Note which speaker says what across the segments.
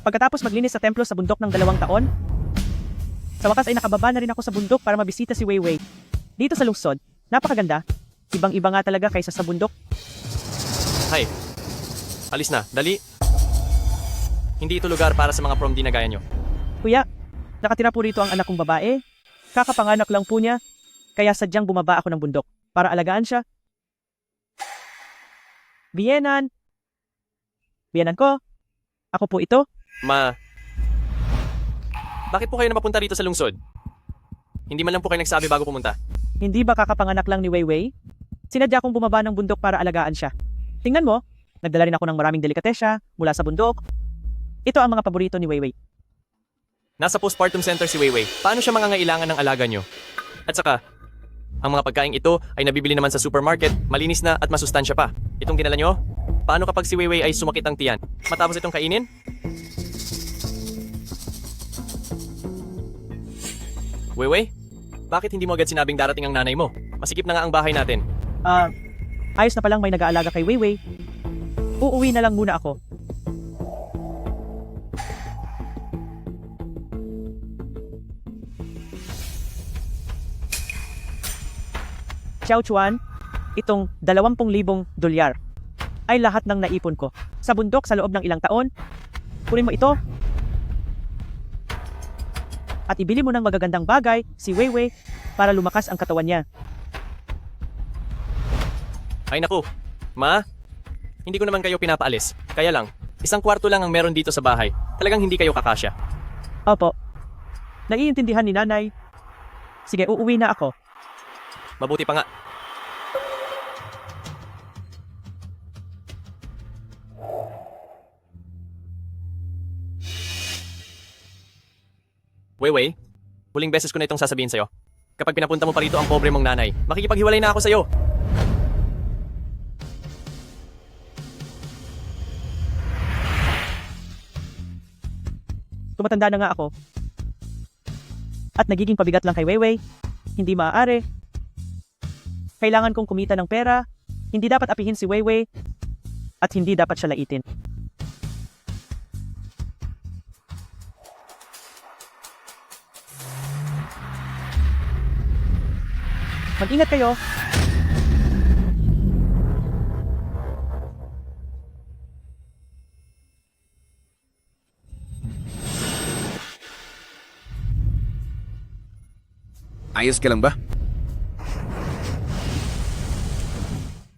Speaker 1: Pagkatapos maglinis sa templo sa bundok ng 2 taon, sa wakas ay nakababa na rin ako sa bundok para mabisita si Weiwei. Dito sa lungsod, napakaganda. Ibang-iba nga talaga kaysa sa bundok.
Speaker 2: Hay, alis na, dali. Hindi ito lugar para sa mga prom di na gaya nyo.
Speaker 1: Kuya, nakatira po rito ang anak kong babae. Kakapanganak lang po niya, kaya sadyang bumaba ako ng bundok para alagaan siya. Biyenan. Biyenan ko. Ako po ito.
Speaker 2: Bakit po kayo napapunta rito sa lungsod? Hindi man lang po kayo nagsabi bago pumunta.
Speaker 1: Hindi ba kakapanganak lang ni Weiwei? Sinadya kong bumaba ng bundok para alagaan siya. Tingnan mo, nagdala rin ako ng maraming delikatesya mula sa bundok. Ito ang mga paborito ni Weiwei.
Speaker 2: Nasa postpartum center si Weiwei. Paano siya mangangailangan ng alaga nyo? At saka, ang mga pagkain ito ay nabibili naman sa supermarket, malinis na at masustansya pa. Itong dinala nyo? Paano kapag si Weiwei ay sumakit ang tiyan? Matapos itong kainin? Weiwei? Bakit hindi mo agad sinabing darating ang nanay mo? Masikip na nga ang bahay natin.
Speaker 1: Ayos na palang may nag-aalaga kay Weiwei. Uuwi na lang muna ako. Xiao Chuan, itong 20,000 dolyar ay lahat ng naipon ko sa bundok sa loob ng ilang taon. Kunin mo ito at ibili mo ng magagandang bagay si Weiwei para lumakas ang katawan niya.
Speaker 2: Ay naku, Ma, hindi ko naman kayo pinapaalis. Kaya lang, 1 kwarto lang ang meron dito sa bahay. Talagang hindi kayo kakasya.
Speaker 1: Opo, naiintindihan ni nanay. Sige, uuwi na ako.
Speaker 2: Mabuti pa nga. Weiwei, huling beses ko na itong sasabihin sa'yo. Kapag pinapunta mo pa rito ang pobre mong nanay, makikipaghiwalay na ako sa'yo.
Speaker 1: Tumatanda na nga ako. At nagiging pabigat lang kay Weiwei. Hindi maaari. Kailangan kong kumita ng pera. Hindi dapat apihin si Weiwei. At hindi dapat siya laitin. Mag-ingat kayo.
Speaker 3: Ayos ka lang ba?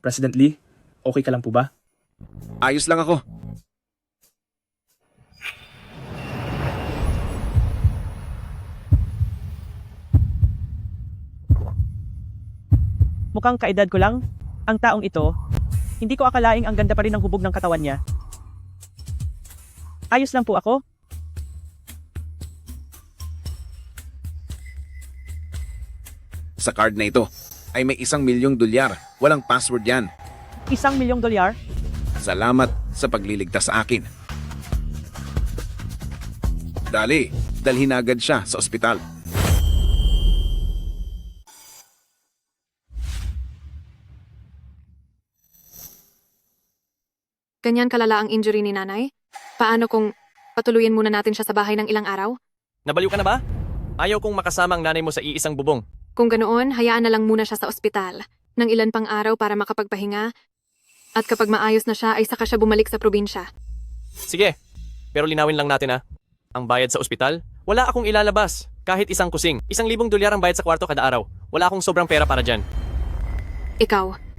Speaker 4: President Lee, okay ka lang po ba?
Speaker 3: Ayos lang ako.
Speaker 1: Mukhang kaedad ko lang. Ang taong ito, hindi ko akalaing ang ganda pa rin ng hubog ng katawan niya. Ayos lang po ako.
Speaker 3: Sa card na ito ay may 1,000,000 dolyar. Walang password yan.
Speaker 1: 1,000,000 dolyar?
Speaker 3: Salamat sa pagliligtas sa akin. Dali, dalhin agad siya sa ospital.
Speaker 5: Ganyan kalala ang injury ni nanay? Paano kung patuluyin muna natin siya sa bahay ng ilang araw?
Speaker 2: Nabaliw ka na ba? Ayaw kong makasama ang nanay mo sa iisang bubong.
Speaker 5: Kung ganoon, hayaan na lang muna siya sa ospital ng ilan pang araw para makapagpahinga. At kapag maayos na siya, ay saka siya bumalik sa probinsya.
Speaker 2: Sige, pero linawin lang natin ang bayad sa ospital, wala akong ilalabas. Kahit isang kusing, 1,000 dolyar ang bayad sa kwarto kada araw. Wala akong sobrang pera para dyan.
Speaker 5: Ikaw,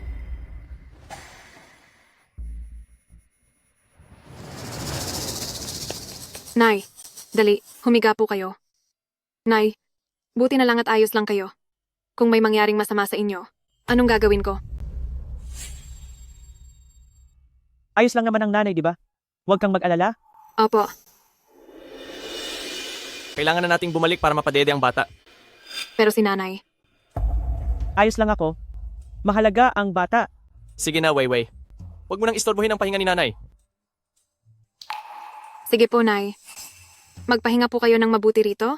Speaker 5: Nay, dali, humiga po kayo. Nay, buti na lang at ayos lang kayo. Kung may mangyaring masama sa inyo, anong gagawin ko?
Speaker 1: Ayos lang naman ang nanay, di ba? Huwag kang mag-alala.
Speaker 5: Opo,
Speaker 2: Kailangan na nating bumalik para mapadede ang bata.
Speaker 5: pero si nanay.
Speaker 1: Ayos lang ako. Mahalaga ang bata.
Speaker 2: Sige na, Weiwei. Huwag mo nang istorbohin ang pahinga ni nanay.
Speaker 5: Sige po, Nay. Magpahinga po kayo ng mabuti rito.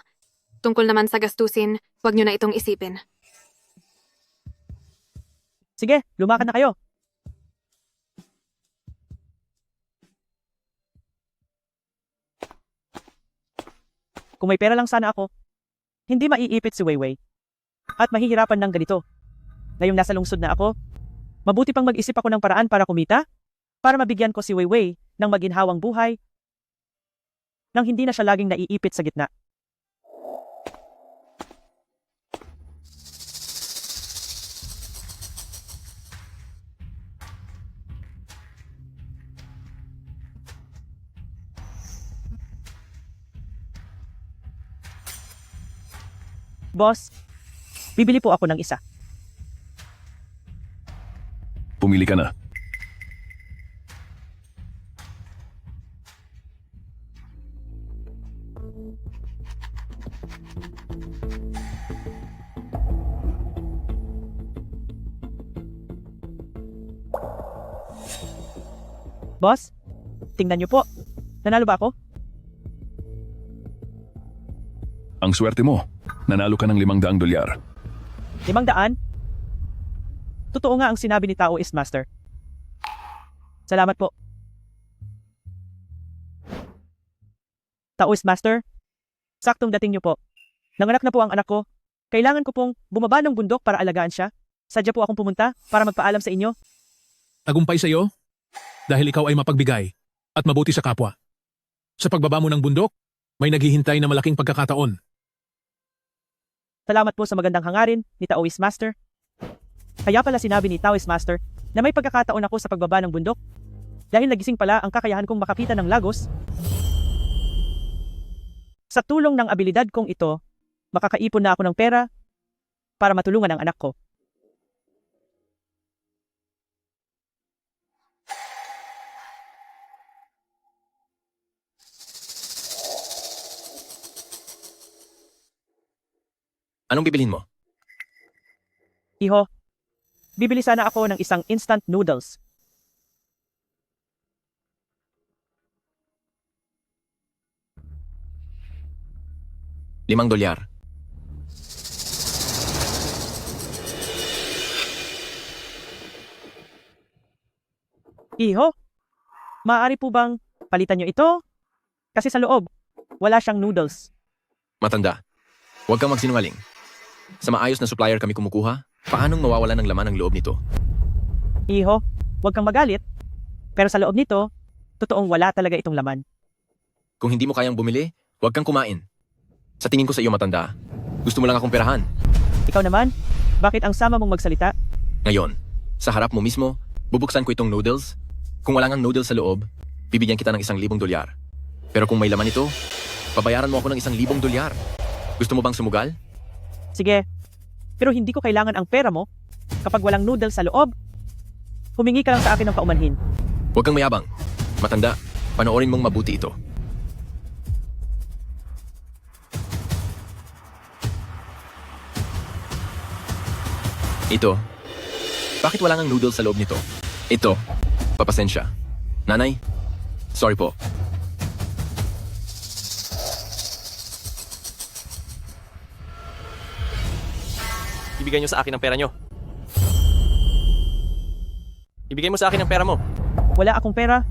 Speaker 5: Tungkol naman sa gastusin, huwag niyo na itong isipin.
Speaker 1: Sige, lumakad na kayo. Kung may pera lang sana ako, hindi maiipit si Weiwei. At mahihirapan ng ganito. Ngayong nasa lungsod na ako, mabuti pang mag-isip ako ng paraan para kumita, para mabigyan ko si Weiwei ng maginhawang buhay nang hindi na siya laging naiipit sa gitna. Boss, bibili po ako ng isa.
Speaker 6: Pumili ka na.
Speaker 1: Boss, tingnan niyo po. Nanalo ba ako?
Speaker 6: Ang swerte mo. Nanalo ka ng $500.
Speaker 1: 500? Totoo nga ang sinabi ni Taoist Master. Salamat po. Taoist Master, saktong dating niyo po. Nanganak na po ang anak ko. Kailangan ko pong bumaba ng bundok para alagaan siya. Sadya po akong pumunta para magpaalam sa inyo.
Speaker 7: Tagumpay sa iyo dahil ikaw ay mapagbigay at mabuti sa kapwa. Sa pagbaba mo ng bundok, may naghihintay na malaking pagkakataon.
Speaker 1: Salamat po sa magandang hangarin ni Taoist Master. Kaya pala sinabi ni Taoist Master na may pagkakataon ako sa pagbaba ng bundok dahil nagising pala ang kakayahan kong makakita ng lagos. Sa tulong ng abilidad kong ito, makakaipon na ako ng pera para matulungan ang anak ko.
Speaker 2: Anong bibilhin mo?
Speaker 1: Iho, bibili sana ako ng isang instant noodles.
Speaker 2: $5.
Speaker 1: Iho, maaari po bang palitan nyo ito? Kasi sa loob, wala siyang noodles.
Speaker 2: Matanda, huwag kang magsinungaling. Sa maayos na supplier kami kumukuha, paanong mawawala ng laman ang loob nito?
Speaker 1: Iho, huwag kang magalit. Pero sa loob nito, totoong wala talaga itong laman.
Speaker 2: Kung hindi mo kayang bumili, huwag kang kumain. Sa tingin ko sa iyo, matanda, gusto mo lang akong perahan.
Speaker 1: Ikaw naman, bakit ang sama mong magsalita?
Speaker 2: Ngayon, sa harap mo mismo, bubuksan ko itong noodles. Kung wala ngang noodles sa loob, bibigyan kita ng $1,000. Pero kung may laman ito, babayaran mo ako ng $1,000. Gusto mo bang sumugal?
Speaker 1: Sige, pero hindi ko kailangan ang pera mo kapag walang noodles sa loob. Humingi ka lang sa akin ng paumanhin.
Speaker 2: Huwag kang mayabang. Matanda, panoorin mong mabuti ito. Ito. Bakit wala ngang noodles sa loob nito? Ito. Papasensya. Nanay, sorry po. Ibigay niyo sa akin ang pera niyo. Ibigay mo sa akin ang pera mo.
Speaker 1: Wala akong pera.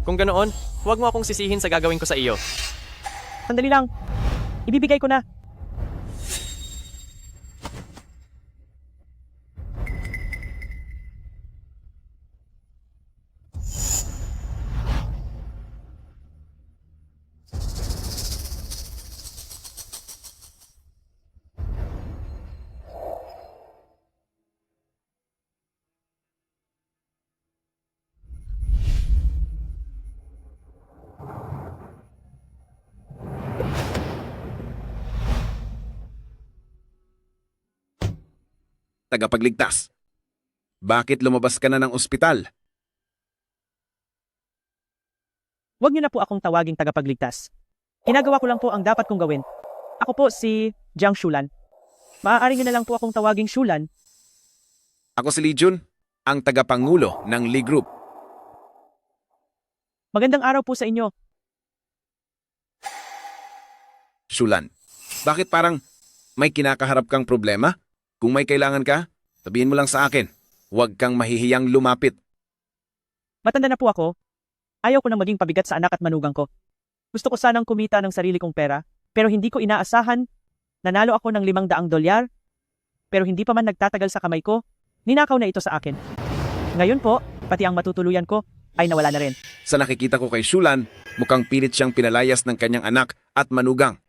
Speaker 2: Kung ganoon, huwag mo akong sisihin sa gagawin ko sa iyo.
Speaker 1: Sandali lang. Ibibigay ko na.
Speaker 3: Tagapagligtas. Bakit lumabas ka na ng ospital?
Speaker 1: Huwag niyo na po akong tawaging tagapagligtas. Ginagawa ko lang po ang dapat kong gawin. Ako po si Jiang Shulan. Maaari niyo na lang po akong tawaging Shulan.
Speaker 3: Ako si Lee Jun, ang tagapangulo ng Lee Group.
Speaker 1: Magandang araw po sa inyo.
Speaker 3: Shulan, bakit parang may kinakaharap kang problema? Kung may kailangan ka, sabihin mo lang sa akin. Huwag kang mahihiyang lumapit.
Speaker 1: Matanda na po ako. Ayaw ko nang maging pabigat sa anak at manugang ko. Gusto ko sanang kumita ng sarili kong pera Pero hindi ko inaasahan, nanalo ako ng $500, pero hindi pa man nagtatagal sa kamay ko, ninakaw na ito sa akin. Ngayon po, pati ang matutuluyan ko ay nawala na rin.
Speaker 3: Sa nakikita ko kay Shulan, mukhang pilit siyang pinalayas ng kanyang anak at manugang.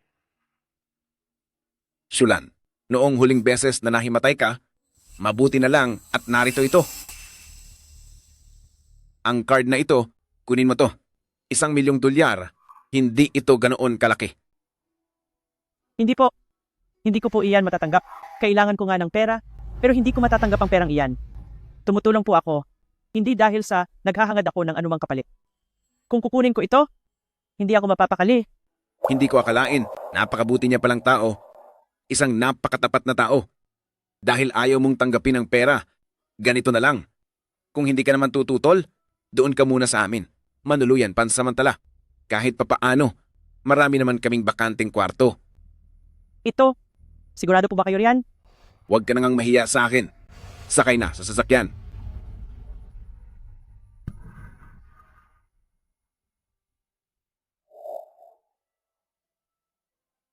Speaker 3: Shulan, noong huling beses na nahimatay ka, mabuti na lang at narito ito. Ang card na ito, kunin mo to. $1,000,000, hindi ito ganoon kalaki.
Speaker 1: Hindi po. Hindi ko po iyan matatanggap. Kailangan ko nga ng pera, pero hindi ko matatanggap ang perang iyan. Tumutulong po ako, hindi dahil sa naghahangad ako ng anumang kapalit. Kung kukunin ko ito, hindi ako mapapakali.
Speaker 3: Hindi ko akalain, napakabuti niya palang tao. Isang napakatapat na tao. Dahil ayaw mong tanggapin ang pera, ganito na lang. Kung hindi ka naman tututol, doon ka muna sa amin. Manuluyan pansamantala. Kahit papaano, marami naman kaming bakanting kwarto.
Speaker 1: Ito, sigurado po ba kayo riyan?
Speaker 3: Huwag ka nang mahiya sa akin. Sakay na sa sasakyan.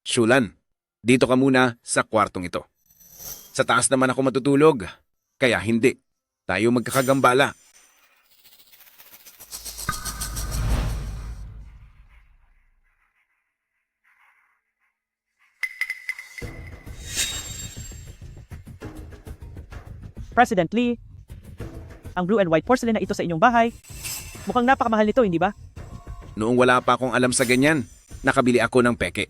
Speaker 3: Shulan, dito ka muna sa kwartong ito. Sa taas naman ako matutulog, kaya hindi. Tayo magkakagambala.
Speaker 1: President Lee, ang blue and white porcelain na ito sa inyong bahay, mukhang napakamahal nito, hindi ba?
Speaker 3: Noong wala pa akong alam sa ganyan, nakabili ako ng peke.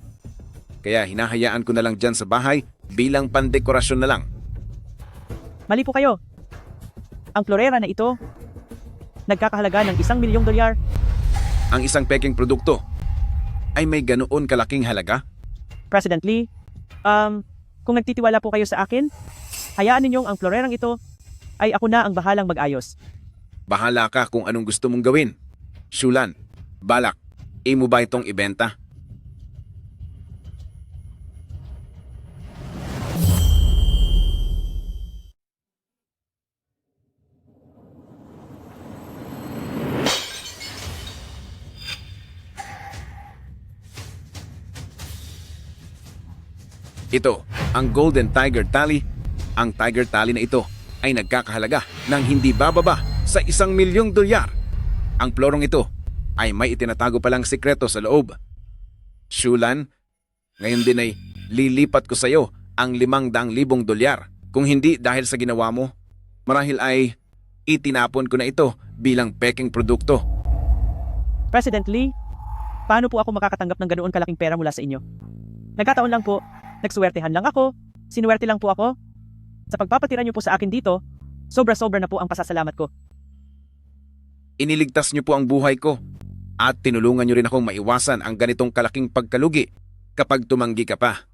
Speaker 3: Kaya hinahayaan ko na lang dyan sa bahay bilang pandekorasyon na lang.
Speaker 1: Mali po kayo. Ang florera na ito, nagkakahalaga ng $1,000,000.
Speaker 3: Ang isang peking produkto ay may ganoon kalaking halaga?
Speaker 1: President Lee, kung nagtitiwala po kayo sa akin, hayaan ninyong ang florerang ito ay ako na ang bahalang mag-ayos.
Speaker 3: Bahala ka kung anong gusto mong gawin. Shulan, balak, imo ba itong ibenta? Ito, ang Golden Tiger Tally. Ang Tiger Tally na ito ay nagkakahalaga ng hindi bababa sa $1,000,000. Ang plorong ito ay may itinatago palang sikreto sa loob. Shulan, ngayon din ay lilipat ko sa iyo ang $500,000. Kung hindi dahil sa ginawa mo, marahil ay itinapon ko na ito bilang peking produkto.
Speaker 1: President Lee, paano po ako makakatanggap ng ganoon kalaking pera mula sa inyo? Nagkataon lang po, nagsuwertehan lang ako, sinuwerte lang po ako. Sa pagpapatira niyo po sa akin dito, sobra-sobra na po ang pasasalamat ko.
Speaker 3: Iniligtas niyo po ang buhay ko at tinulungan niyo rin akong maiwasan ang ganitong kalaking pagkalugi kapag tumanggi ka pa.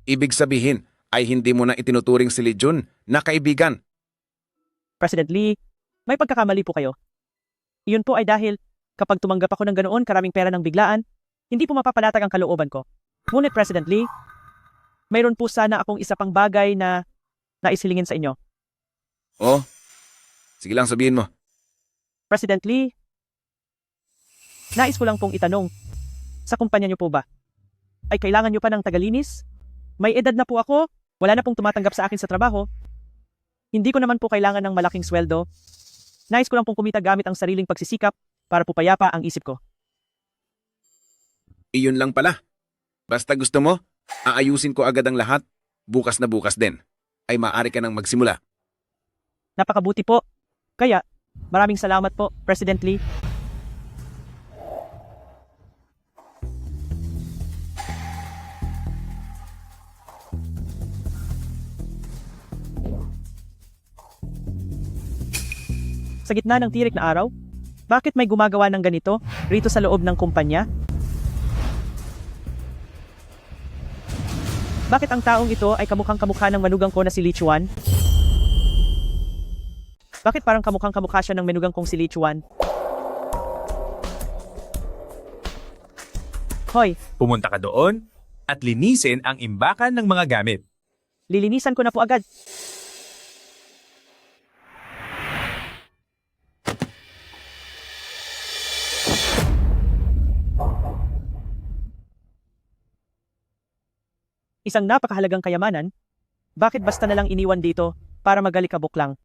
Speaker 3: Ibig sabihin ay hindi mo na itinuturing si Lee Jun na kaibigan.
Speaker 1: President Lee, may pagkakamali po kayo. Iyon po ay dahil kapag tumanggap ako ng ganoon karaming pera ng biglaan, hindi po mapapalatag ang kalooban ko. Ngunit President Lee, mayroon po sana akong isa pang bagay na naisilingin sa inyo.
Speaker 3: Oh, sige lang sabihin mo.
Speaker 1: President Lee, nais ko lang pong itanong, sa kumpanya niyo po ba, ay kailangan niyo pa ng tagalinis? May edad na po ako, wala na pong tumatanggap sa akin sa trabaho. Hindi ko naman po kailangan ng malaking sweldo. Nais ko lang pong kumita gamit ang sariling pagsisikap para po payapa ang isip ko.
Speaker 3: Iyon lang pala. Basta gusto mo, aayusin ko agad ang lahat. Bukas na bukas din ay maaari ka nang magsimula.
Speaker 1: Napakabuti po. Kaya, maraming salamat po, President Lee. Sa gitna ng tirik na araw, bakit may gumagawa ng ganito rito sa loob ng kumpanya? Bakit ang taong ito ay kamukhang-kamukha ng manugang ko na si Lee Chuan? Bakit parang kamukhang-kamukha siya ng manugang kong si Lee Chuan? Hoy,
Speaker 8: Pumunta ka doon at linisin ang imbakan ng mga gamit.
Speaker 1: lilinisan ko na po agad. isang napakahalagang kayamanan, bakit basta na lang iniwan dito para magalikabok lang?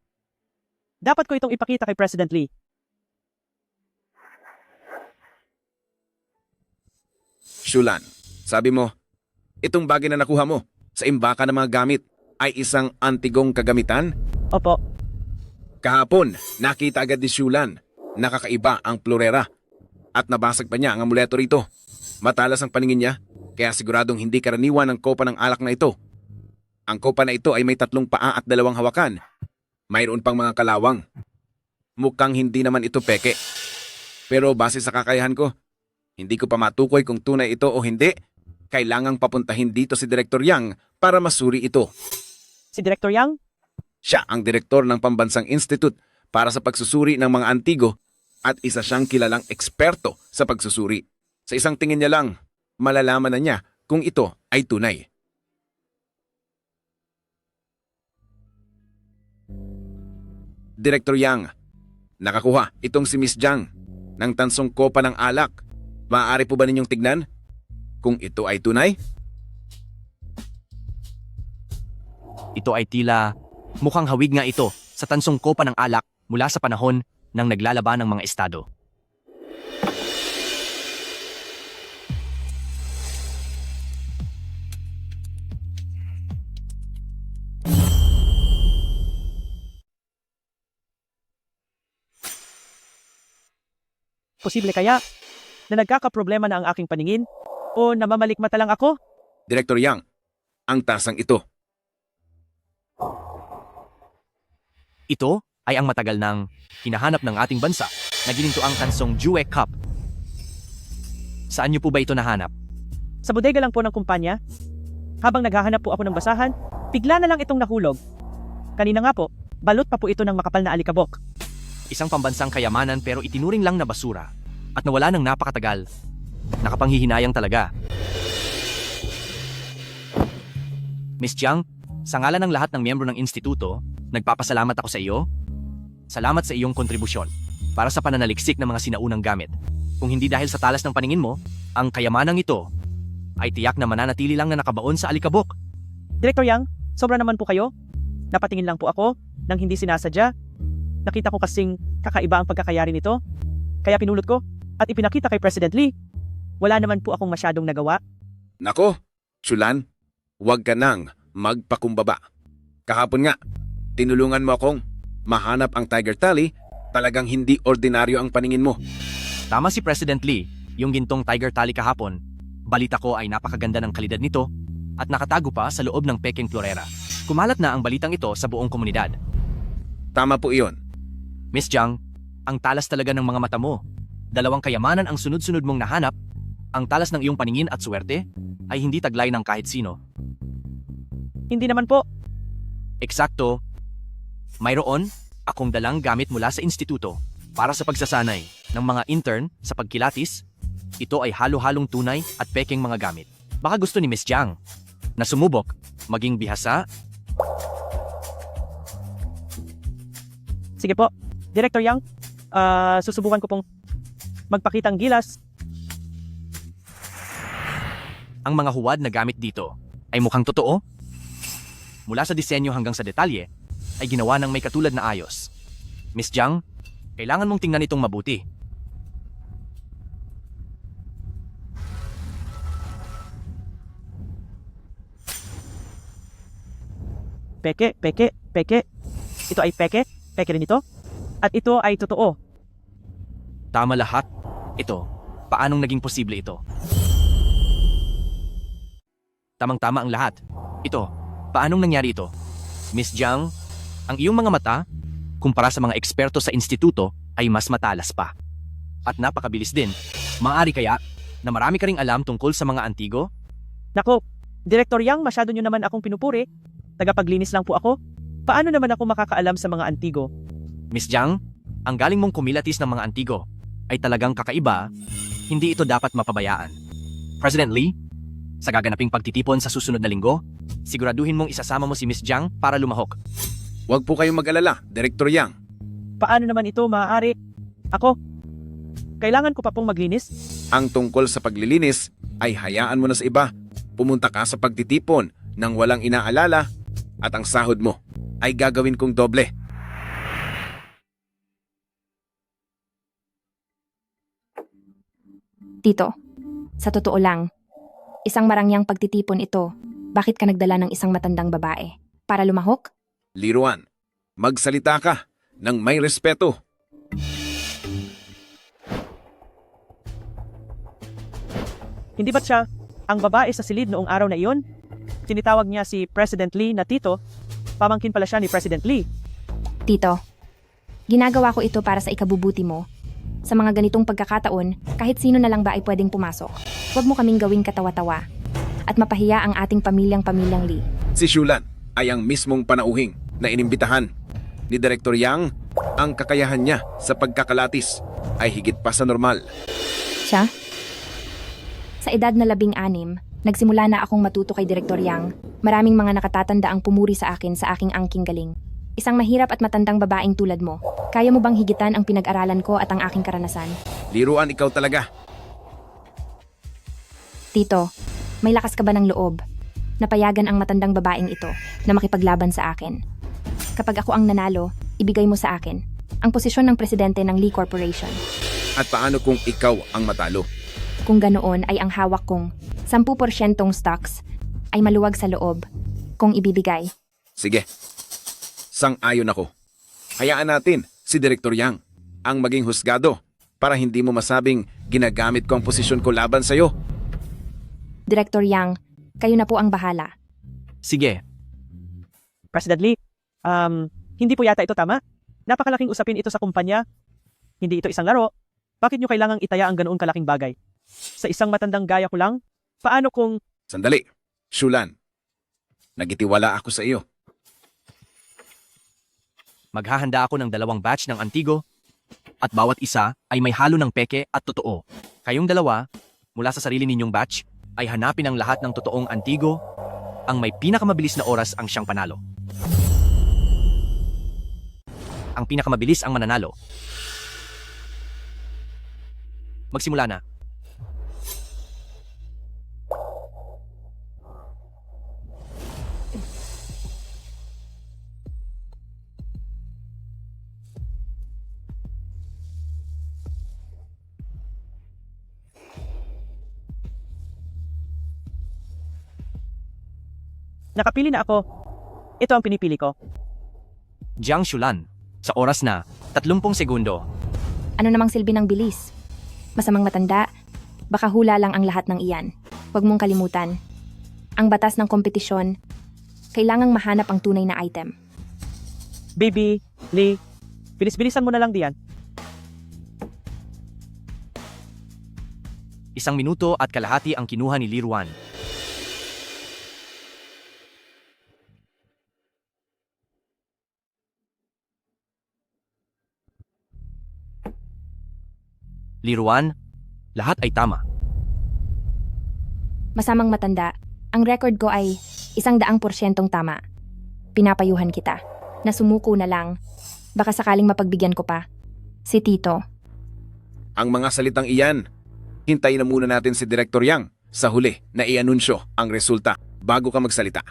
Speaker 1: Dapat ko itong ipakita kay President Lee.
Speaker 3: Shulan, sabi mo, itong bagay na nakuha mo sa imbaka ng mga gamit ay isang antigong kagamitan?
Speaker 1: Opo,
Speaker 3: Kahapon, nakita agad ni Shulan na kakaiba ang plurera at nabasag pa niya ang amuleto rito. Matalas ang paningin niya, kaya siguradong hindi karaniwan ang kopa ng alak na ito. Ang kopa na ito ay may 3 paa at 2 hawakan. Mayroon pang mga kalawang. Mukhang hindi naman ito peke. Pero base sa kakayahan ko, hindi ko pa matukoy kung tunay ito o hindi. Kailangang papuntahin dito si Director Yang para masuri ito.
Speaker 1: si Director Yang?
Speaker 3: Siya ang direktor ng Pambansang Institute para sa pagsusuri ng mga antigo at isa siyang kilalang eksperto sa pagsusuri. Sa isang tingin niya lang, malalaman na niya kung ito ay tunay. Director Yang, nakakuha itong si Miss Jiang ng tansong kopa ng alak. Maaari po ba ninyong tignan kung ito ay tunay?
Speaker 2: Ito ay tila mukhang hawig nga ito sa tansong kopa ng alak mula sa panahon ng naglalaban ng mga estado.
Speaker 1: Posible kaya na nagkakaproblema na ang aking paningin o namamalikmata lang ako?
Speaker 3: Director Yang, ang tasang ito.
Speaker 2: Ito ay ang matagal nang hinahanap ng ating bansa na gininto ang tansong Jue Cup. Saan niyo po ba ito nahanap?
Speaker 1: Sa bodega lang po ng kumpanya. Habang naghahanap po ako ng basahan, bigla na lang itong nahulog. Kanina nga po, balot pa po ito ng makapal na alikabok.
Speaker 2: Isang pambansang kayamanan pero itinuring lang na basura at nawala ng napakatagal. Nakapanghihinayang talaga. Miss Jiang, sa ngalan ng lahat ng miyembro ng instituto, nagpapasalamat ako sa iyo. Salamat sa iyong kontribusyon para sa pananaliksik ng mga sinaunang gamit. Kung hindi dahil sa talas ng paningin mo, ang kayamanang ito ay tiyak na mananatili lang na nakabaon sa alikabok.
Speaker 1: Director Yang, sobra naman po kayo. Napatingin lang po ako nang hindi sinasadya. Nakita ko kasing kakaiba ang pagkakayari nito. Kaya pinulot ko at ipinakita kay President Lee. Wala naman po akong masyadong nagawa.
Speaker 3: Nako, Chulan, huwag ka nang magpakumbaba. Kahapon nga, tinulungan mo akong mahanap ang Tiger Tally. Talagang hindi ordinaryo ang paningin mo.
Speaker 2: Tama si President Lee, yung gintong Tiger Tally kahapon. Balita ko ay napakaganda ng kalidad nito at nakatago pa sa loob ng Peking Florera. Kumalat na ang balitang ito sa buong komunidad.
Speaker 3: Tama po iyon.
Speaker 2: Miss Jiang, ang talas talaga ng mga mata mo. 2 kayamanan ang sunod-sunod mong nahanap. Ang talas ng iyong paningin at swerte ay hindi taglay ng kahit sino.
Speaker 1: Hindi naman po.
Speaker 2: Eksakto, mayroon akong dalang gamit mula sa instituto para sa pagsasanay ng mga intern sa pagkilatis. Ito ay halo-halong tunay at pekeng mga gamit. Baka gusto ni Miss Jiang na sumubok, maging bihasa.
Speaker 1: Sige po, Director Yang, susubukan ko pong magpakitang gilas.
Speaker 2: Ang mga huwad na gamit dito ay mukhang totoo. Mula sa disenyo hanggang sa detalye, ay ginawa ng may katulad na ayos. Miss Jiang, kailangan mong tingnan itong mabuti.
Speaker 1: Peke, peke, peke. Ito ay peke, peke rin ito. At ito ay totoo.
Speaker 2: Tama lahat. Ito, paanong naging posible ito? Tamang-tama ang lahat. Ito, paanong nangyari ito? Miss Jiang, ang iyong mga mata, kumpara sa mga eksperto sa instituto, ay mas matalas pa. At napakabilis din. Maaari kaya na marami ka ring alam tungkol sa mga antigo?
Speaker 1: Nako, Director Yang, masyado nyo naman akong pinupuri. Tagapaglinis lang po ako. Paano naman ako makakaalam sa mga antigo?
Speaker 2: Miss Jiang, ang galing mong kumilatis ng mga antigo ay talagang kakaiba. Hindi ito dapat mapabayaan. President Lee, sa gaganaping pagtitipon sa susunod na linggo, siguraduhin mong isasama mo si Miss Jiang para lumahok.
Speaker 3: Huwag po kayong mag-alala, Director Yang.
Speaker 1: Paano naman ito maaari? Ako, kailangan ko pa pong maglinis?
Speaker 3: Ang tungkol sa paglilinis ay hayaan mo na sa iba. pumunta ka sa pagtitipon ng walang inaalala at ang sahod mo ay gagawin kong doble.
Speaker 9: Tito, sa totoo lang, isang marangyang pagtitipon ito. Bakit ka nagdala ng isang matandang babae? Para lumahok?
Speaker 3: Liruan, magsalita ka ng may respeto.
Speaker 1: Hindi ba't siya ang babae sa silid noong araw na iyon? Tinitawag niya si President Lee na Tito. Pamangkin pala siya ni President Lee.
Speaker 9: Tito, ginagawa ko ito para sa ikabubuti mo. Sa mga ganitong pagkakataon, kahit sino na lang ba ay pwedeng pumasok. Huwag mo kaming gawing katawa-tawa at mapahiya ang ating pamilyang Lee.
Speaker 3: Si Shulan ay ang mismong panauhing na inimbitahan ni Director Yang. Ang kakayahan niya sa pagkakalatis ay higit pa sa normal.
Speaker 9: Siya? Sa edad na 16, nagsimula na akong matuto kay Direktor Yang. Maraming mga nakatatanda ang pumuri sa akin sa aking angking galing. Isang mahirap at matandang babaeng tulad mo. Kaya mo bang higitan ang pinag-aralan ko at ang aking karanasan?
Speaker 3: Liruan, ikaw talaga.
Speaker 9: Tito, may lakas ka ba ng loob? Napayagan ang matandang babaeng ito na makipaglaban sa akin. Kapag ako ang nanalo, ibigay mo sa akin ang posisyon ng presidente ng Lee Corporation.
Speaker 3: At paano kung ikaw ang matalo?
Speaker 9: Kung ganoon ay ang hawak kong 10% stocks ay maluwag sa loob kung ibibigay.
Speaker 3: Sige, sang-ayon ako. Hayaan natin si Director Yang ang maging husgado para hindi mo masabing ginagamit ko ang posisyon ko laban sa'yo.
Speaker 9: Direktor Yang, kayo na po ang bahala.
Speaker 2: Sige,
Speaker 1: President Lee, hindi po yata ito tama. Napakalaking usapin ito sa kumpanya. Hindi ito isang laro. Bakit nyo kailangang itaya ang ganoong kalaking bagay? Sa isang matandang gaya ko lang? Paano kung...
Speaker 3: Sandali, Shulan. Nagitiwala ako sa iyo.
Speaker 2: maghahanda ako ng 2 batch ng Antigo at bawat isa ay may halo ng peke at totoo. Kayong dalawa, mula sa sarili ninyong batch, ay hanapin ang lahat ng totoong Antigo. Ang may pinakamabilis na oras ang siyang panalo. Ang pinakamabilis ang mananalo. Magsimula na.
Speaker 1: Nakapili na ako. Ito ang pinipili ko.
Speaker 2: Jiang Shulan, sa oras na 30 segundo.
Speaker 9: Ano namang silbi ng bilis? Masamang matanda, baka hula lang ang lahat ng iyan. Huwag mong kalimutan. Ang batas ng kompetisyon, kailangang mahanap ang tunay na item.
Speaker 1: Baby, Lee, bilis-bilisan mo na lang diyan.
Speaker 2: 1 minuto at kalahati ang kinuha ni Liruan. Liruan, lahat ay tama.
Speaker 9: Masamang matanda, ang record ko ay 100% tama. Pinapayuhan kita. Nasumuko na lang. Baka sakaling mapagbigyan ko pa. Si Tito.
Speaker 3: Ang mga salitang iyan, hintayin na muna natin si Director Yang sa huli na i-anunsyo ang resulta bago ka magsalita.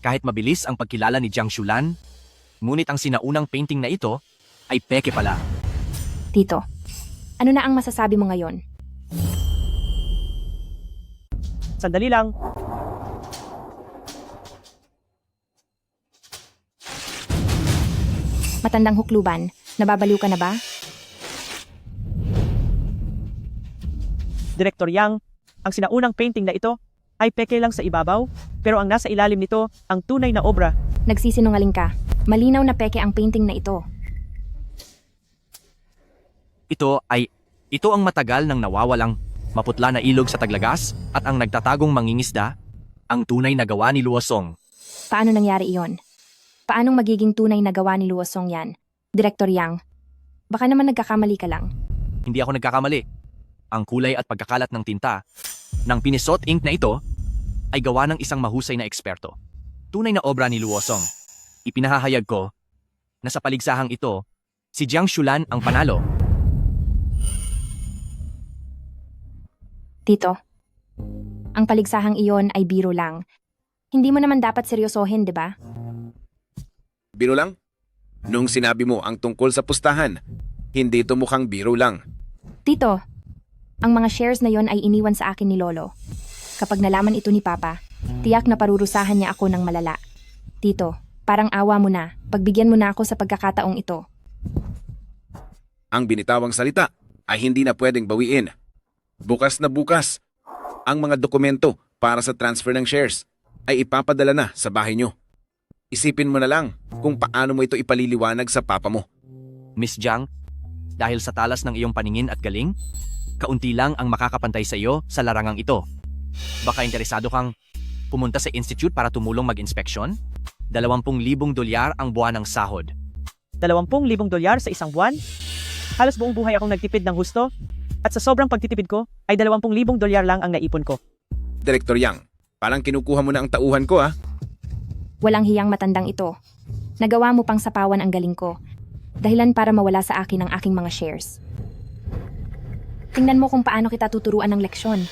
Speaker 2: Kahit mabilis ang pagkilala ni Jiang Shulan, ngunit ang sinaunang painting na ito ay peke pala.
Speaker 9: Tito, ano na ang masasabi mo ngayon?
Speaker 1: Sandali lang.
Speaker 9: Matandang hukluban, nababaliw ka na ba?
Speaker 1: Director Yang, ang sinaunang painting na ito ay peke lang sa ibabaw, pero ang nasa ilalim nito ang tunay na obra.
Speaker 9: Nagsisinungaling ka. Malinaw na peke ang painting na ito.
Speaker 2: Ito ang matagal nang nawawalang maputla na ilog sa taglagas at ang nagtatagong mangingisda, ang tunay na gawa ni Luosong.
Speaker 9: Paano nangyari iyon? Paanong magiging tunay na gawa ni Luosong yan? Direktor Yang, baka naman nagkakamali ka lang.
Speaker 2: Hindi ako nagkakamali. Ang kulay at pagkakalat ng tinta ng pinisot ink na ito ay gawa ng isang mahusay na eksperto. Tunay na obra ni Luosong. Ipinahahayag ko na sa paligsahang ito Si Jiang Shulan ang panalo.
Speaker 9: Tito, ang paligsahang iyon ay biro lang. Hindi mo naman dapat seryosohin, di ba?
Speaker 3: Biro lang? Nung sinabi mo ang tungkol sa pustahan, hindi ito mukhang biro lang.
Speaker 9: Tito, ang mga shares na yon ay iniwan sa akin ni Lolo. Kapag nalaman ito ni Papa, tiyak na parurusahan niya ako ng malala. Tito, parang awa mo na. Pagbigyan mo na ako sa pagkakataong ito.
Speaker 3: Ang binitawang salita ay hindi na pwedeng bawiin. Bukas na bukas, ang mga dokumento para sa transfer ng shares ay ipapadala na sa bahay nyo. Isipin mo na lang kung paano mo ito ipaliliwanag sa papa mo.
Speaker 2: Miss Jiang, dahil sa talas ng iyong paningin at galing, kaunti lang ang makakapantay sa iyo sa larangang ito. Baka interesado kang pumunta sa institute para tumulong mag-inspeksyon? 20,000 dolyar ang buwan ng sahod.
Speaker 1: 20,000 dolyar sa isang buwan? Halos buong buhay akong nagtipid ng husto. At sa sobrang pagtitipid ko, ay 20,000 dolyar lang ang naipon ko.
Speaker 3: Director Yang, parang kinukuha mo na ang tauhan ko
Speaker 9: Walang hiyang matandang ito. Nagawa mo pang sapawan ang galing ko. Dahilan para mawala sa akin ang aking mga shares. Tingnan mo kung paano kita tuturuan ng leksyon.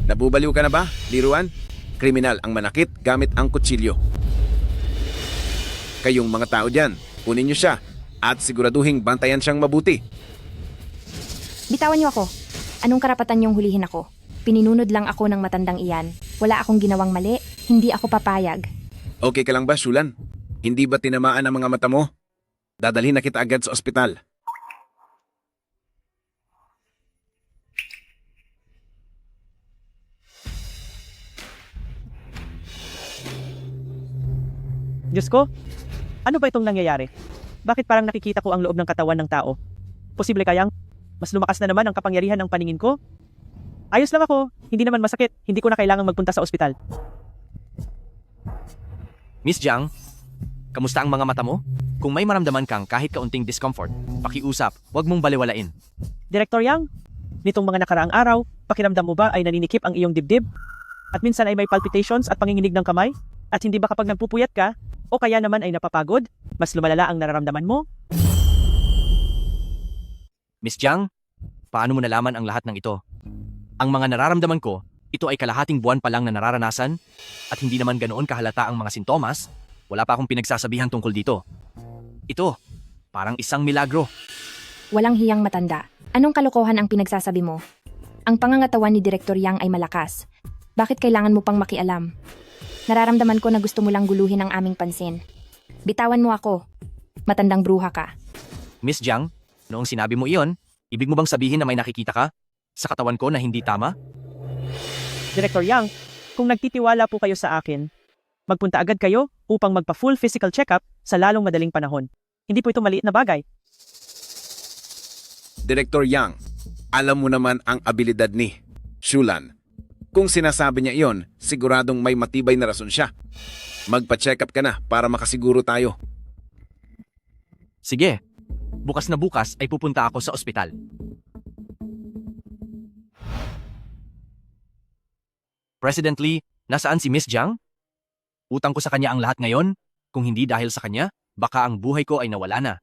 Speaker 3: Nabubaliw ka na ba, Liruan? Kriminal ang manakit gamit ang kutsilyo. Kayong mga tao dyan, kunin niyo siya at siguraduhing bantayan siyang mabuti.
Speaker 9: Bitawan niyo ako. Anong karapatan niyong hulihin ako? Pininunod lang ako ng matandang iyan. Wala akong ginawang mali. Hindi ako papayag.
Speaker 3: Okay ka lang ba, Shulan? Hindi ba tinamaan ang mga mata mo? Dadalhin na kita agad sa ospital.
Speaker 1: Diyos ko, ano ba itong nangyayari? Bakit parang nakikita ko ang loob ng katawan ng tao? Posible kayang mas lumakas na naman ang kapangyarihan ng paningin ko? Ayos lang ako, hindi naman masakit, hindi ko na kailangang magpunta sa ospital.
Speaker 2: Miss Jiang, kamusta ang mga mata mo? Kung may maramdaman kang kahit kaunting discomfort, pakiusap, huwag mong baliwalain.
Speaker 1: Director Yang, nitong mga nakaraang araw, pakiramdam mo ba ay naninikip ang iyong dibdib? At minsan ay may palpitations at panginginig ng kamay? At hindi ba kapag nagpupuyat ka, o kaya naman ay napapagod, mas lumalala ang nararamdaman mo?
Speaker 2: Miss Jiang, paano mo nalaman ang lahat ng ito? Ang mga nararamdaman ko, ito ay kalahating buwan pa lang na nararanasan at hindi naman ganoon kahalata ang mga sintomas. Wala pa akong pinagsasabihan tungkol dito. Ito, parang isang milagro.
Speaker 9: Walang hiyang matanda. Anong kalokohan ang pinagsasabi mo? Ang pangangatawan ni Direktor Yang ay malakas. Bakit kailangan mo pang makialam? Nararamdaman ko na gusto mo lang guluhin ang aming pansin. Bitawan mo ako. Matandang bruha ka.
Speaker 2: Miss Jiang, noong sinabi mo iyon, ibig mo bang sabihin na may nakikita ka sa katawan ko na hindi tama?
Speaker 1: Director Yang, kung nagtitiwala po kayo sa akin, magpunta agad kayo upang magpa-full physical check-up sa lalong madaling panahon. Hindi po ito maliit na bagay.
Speaker 3: Director Yang, alam mo naman ang abilidad ni Shulan. Kung sinasabi niya iyon, siguradong may matibay na rason siya. Magpa-check up ka na para makasiguro tayo.
Speaker 2: Sige, bukas na bukas ay pupunta ako sa ospital. President Lee, nasaan si Miss Jiang? Utang ko sa kanya ang lahat ngayon. Kung hindi dahil sa kanya, baka ang buhay ko ay nawala na.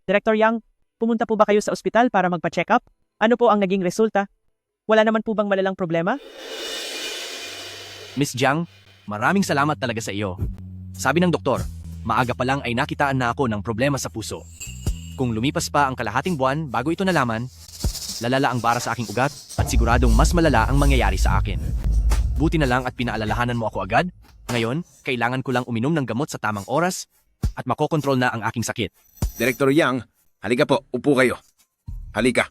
Speaker 1: Director Yang, pumunta po ba kayo sa ospital para magpa-check up? Ano po ang naging resulta? Wala naman po bang malalang problema?
Speaker 2: Miss Jiang, maraming salamat talaga sa iyo. Sabi ng doktor, maaga pa lang ay nakitaan na ako ng problema sa puso. Kung lumipas pa ang kalahating buwan bago ito nalaman, lalala ang bara sa aking ugat at siguradong mas malala ang mangyayari sa akin. Buti na lang at pinaalalahanan mo ako agad. Ngayon, kailangan ko lang uminom ng gamot sa tamang oras at makokontrol na ang aking sakit.
Speaker 3: Director Yang, halika po, upo kayo. Halika.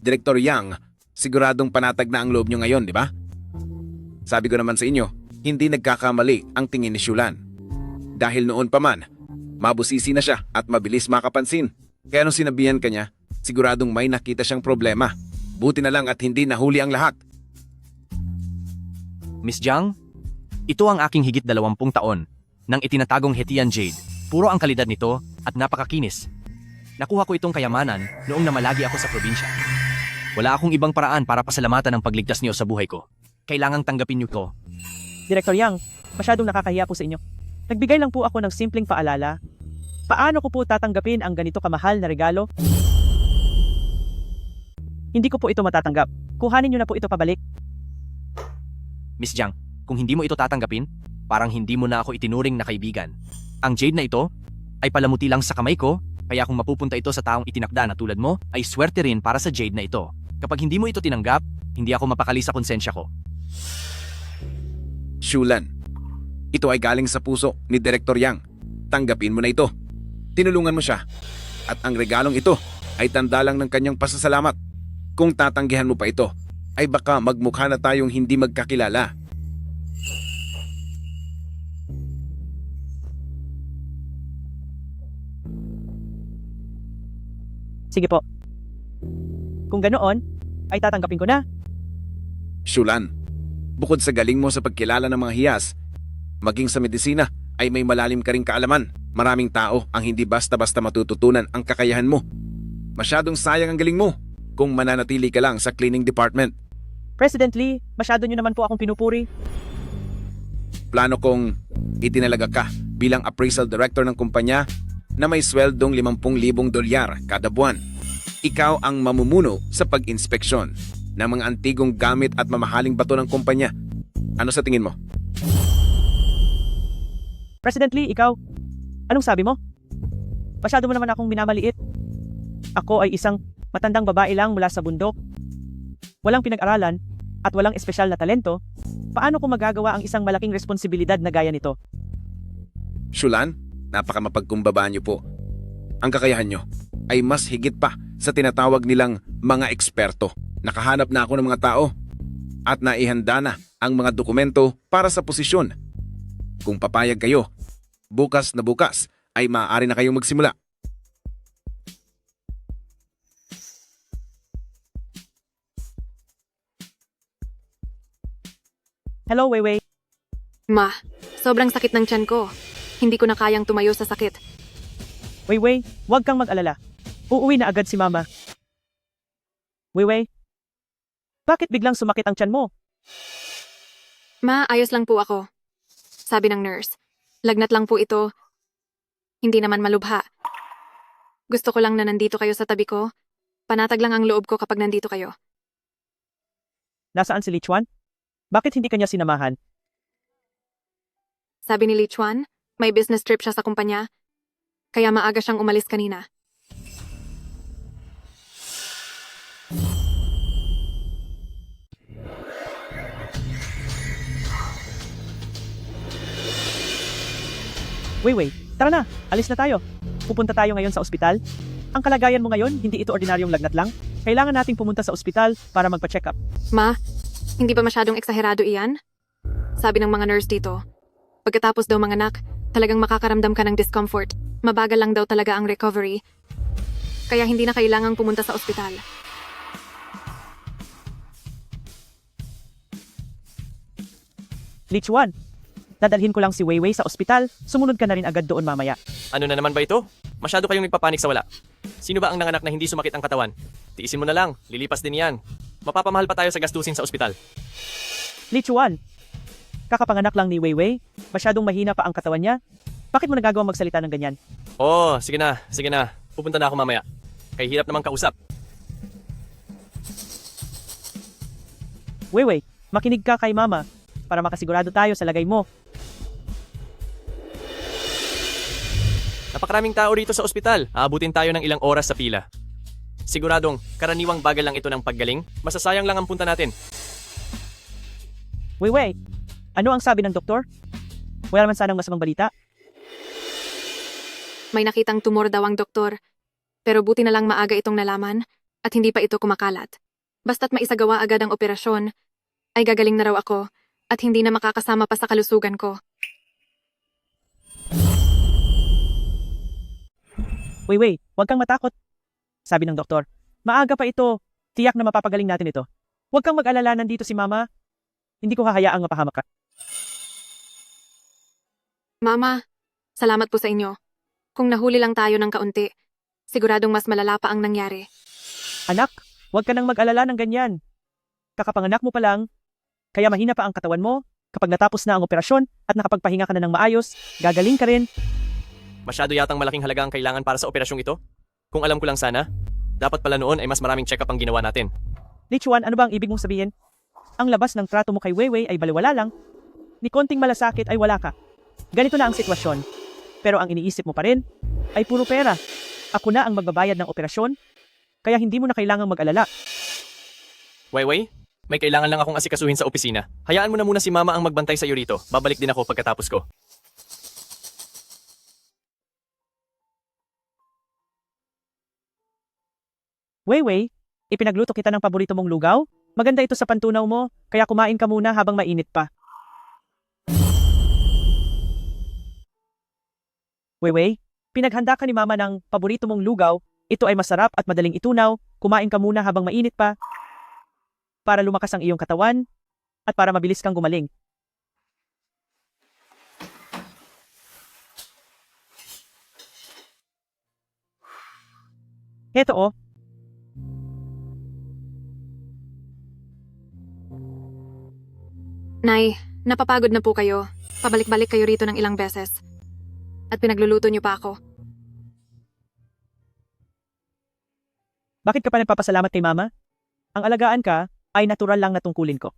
Speaker 3: Director Yang, siguradong panatag na ang loob nyo ngayon, di ba? Sabi ko naman sa inyo, hindi nagkakamali ang tingin ni Shulan. Dahil noon pa man, mabusisi na siya at mabilis makapansin. Kaya nung sinabihan kanya, siguradong may nakita siyang problema. Buti na lang at hindi nahuli ang lahat.
Speaker 2: Miss Jiang, ito ang aking higit 20 taon nang itinatagong Hetian Jade. Puro ang kalidad nito at napakakinis. Nakuha ko itong kayamanan noong namalagi ako sa probinsya. Wala akong ibang paraan para pasalamatan ang pagligtas niyo sa buhay ko. Kailangang tanggapin niyo to.
Speaker 1: Director Yang, masyadong nakakahiya po sa inyo. Nagbigay lang po ako ng simpleng paalala. Paano ko po tatanggapin ang ganito kamahal na regalo? Hindi ko po ito matatanggap. Kuhanin niyo na po ito pabalik.
Speaker 2: Miss Jiang, kung hindi mo ito tatanggapin, parang hindi mo na ako itinuring na kaibigan. Ang jade na ito ay palamuti lang sa kamay ko, kaya kung mapupunta ito sa taong itinakda na tulad mo, ay swerte rin para sa jade na ito. Kapag hindi mo ito tinanggap, hindi ako mapakali sa konsensya ko.
Speaker 3: Shulan, ito ay galing sa puso ni Director Yang. Tanggapin mo na ito. Tinulungan mo siya. At ang regalong ito ay tanda lang ng kanyang pasasalamat. Kung tatanggihan mo pa ito, ay baka magmukha na tayong hindi magkakilala.
Speaker 1: Sige po. Kung ganoon, ay tatanggapin ko na.
Speaker 3: Shulan, bukod sa galing mo sa pagkilala ng mga hiyas, maging sa medisina ay may malalim ka ring kaalaman. Maraming tao ang hindi basta-basta matututunan ang kakayahan mo. Masyadong sayang ang galing mo kung mananatili ka lang sa cleaning department.
Speaker 1: President Lee, masyado niyo naman po akong pinupuri.
Speaker 3: Plano kong itinalaga ka bilang appraisal director ng kumpanya na may sweldong 50,000 dolyar kada buwan. Ikaw ang mamumuno sa pag-inspeksyon ng mga antigong gamit at mamahaling bato ng kumpanya. Ano sa tingin mo?
Speaker 1: President Lee, ikaw, anong sabi mo? Masyado mo naman akong minamaliit. Ako ay isang matandang babae lang mula sa bundok. Walang pinag-aralan at walang espesyal na talento. Paano ko magagawa ang isang malaking responsibilidad na gaya nito?
Speaker 3: Shulan, napakamapagkumbaba niyo po. Ang kakayahan niyo ay mas higit pa sa tinatawag nilang mga eksperto. Nakahanap na ako ng mga tao at naihanda na ang mga dokumento para sa posisyon. Kung papayag kayo, bukas na bukas ay maaari na kayong magsimula.
Speaker 1: Hello, Weiwei.
Speaker 5: Ma, sobrang sakit ng tiyan ko. Hindi ko na kayang tumayo sa sakit.
Speaker 1: Weiwei, huwag kang mag-alala. Uuwi na agad si Mama. Weiwei, bakit biglang sumakit ang tiyan mo?
Speaker 5: Ma, ayos lang po ako. Sabi ng nurse. Lagnat lang po ito. Hindi naman malubha. Gusto ko lang na nandito kayo sa tabi ko. Panatag lang ang loob ko kapag nandito kayo.
Speaker 1: Nasaan si Li Chuan? Bakit hindi kanya sinamahan?
Speaker 5: Sabi ni Li Chuan, may business trip siya sa kumpanya. Kaya maaga siyang umalis kanina.
Speaker 1: Weiwei, tara na, alis na tayo. Pupunta tayo ngayon sa ospital. Ang kalagayan mo ngayon, hindi ito ordinaryong lagnat lang. Kailangan nating pumunta sa ospital para magpa-check up.
Speaker 5: Ma, hindi ba masyadong eksaherado iyan? Sabi ng mga nurse dito. Pagkatapos daw manganak, talagang makakaramdam ka ng discomfort. Mabagal lang daw talaga ang recovery. Kaya hindi na kailangang pumunta sa ospital.
Speaker 1: Li Chuan, dadalhin ko lang si Weiwei sa ospital. Sumunod ka na rin agad doon mamaya.
Speaker 2: Ano na naman ba ito? Masyado kayong nagpapanik sa wala. Sino ba ang nanganak na hindi sumakit ang katawan? Tiisin mo na lang, lilipas din yan. Mapapamahal pa tayo sa gastusin sa ospital.
Speaker 1: Li Chuan, kakapanganak lang ni Weiwei. Masyadong mahina pa ang katawan niya. Bakit mo nagagawang magsalita ng ganyan?
Speaker 2: Oh, sige na, sige na. Pupunta na ako mamaya. Kay hirap naman kausap.
Speaker 1: Weiwei, makinig ka kay Mama para makasigurado tayo sa lagay mo.
Speaker 2: Napakaraming tao rito sa ospital. Aabutin tayo ng ilang oras sa pila. Siguradong karaniwang bagal lang ito ng paggaling. Masasayang lang ang punta natin.
Speaker 1: Weiwei, ano ang sabi ng doktor? Wala naman sanang masamang balita.
Speaker 5: May nakitang tumor daw ang doktor. Pero buti na lang maaga itong nalaman at hindi pa ito kumakalat. Basta't maisagawa agad ang operasyon, ay gagaling na raw ako at hindi na makakasama pa sa kalusugan ko.
Speaker 1: Weiwei, huwag kang matakot. Sabi ng doktor, maaga pa ito. Tiyak na mapapagaling natin ito. Huwag kang mag-alala, nandito si Mama. Hindi ko hahayaang mapahamak ka.
Speaker 5: Mama, salamat po sa inyo. Kung nahuli lang tayo ng kaunti, siguradong mas malala pa ang nangyari.
Speaker 1: Anak, huwag ka nang mag-alala ng ganyan. Kakapanganak mo pa lang, kaya mahina pa ang katawan mo. Kapag natapos na ang operasyon at nakapagpahinga ka na ng maayos, gagaling ka rin.
Speaker 2: Masyado yatang malaking halaga ang kailangan para sa operasyong ito. Kung alam ko lang sana, dapat pala noon ay mas maraming check-up ang ginawa natin.
Speaker 1: Li Chuan, ano ba ang ibig mong sabihin? Ang labas ng trato mo kay Weiwei ay baliwala lang. Ni konting malasakit ay wala ka. Ganito na ang sitwasyon. Pero ang iniisip mo pa rin ay puro pera. Ako na ang magbabayad ng operasyon, kaya hindi mo na kailangang mag-alala.
Speaker 2: Weiwei, may kailangan lang akong asikasuhin sa opisina. Hayaan mo na muna si Mama ang magbantay sa iyo rito. Babalik din ako pagkatapos ko.
Speaker 1: Weiwei, ipinagluto kita ng paborito mong lugaw? Maganda ito sa pantunaw mo, kaya kumain ka muna habang mainit pa. Weiwei, pinaghanda ka ni Mama ng paborito mong lugaw. Ito ay masarap at madaling itunaw. Kumain ka muna habang mainit pa para lumakas ang iyong katawan at para mabilis kang gumaling. Heto oh.
Speaker 5: Nay, napapagod na po kayo. Pabalik-balik kayo rito ng ilang beses. At pinagluluto niyo pa ako.
Speaker 1: Bakit ka pa nagpapasalamat kay Mama? Ang alagaan ka ay natural lang na tungkulin ko.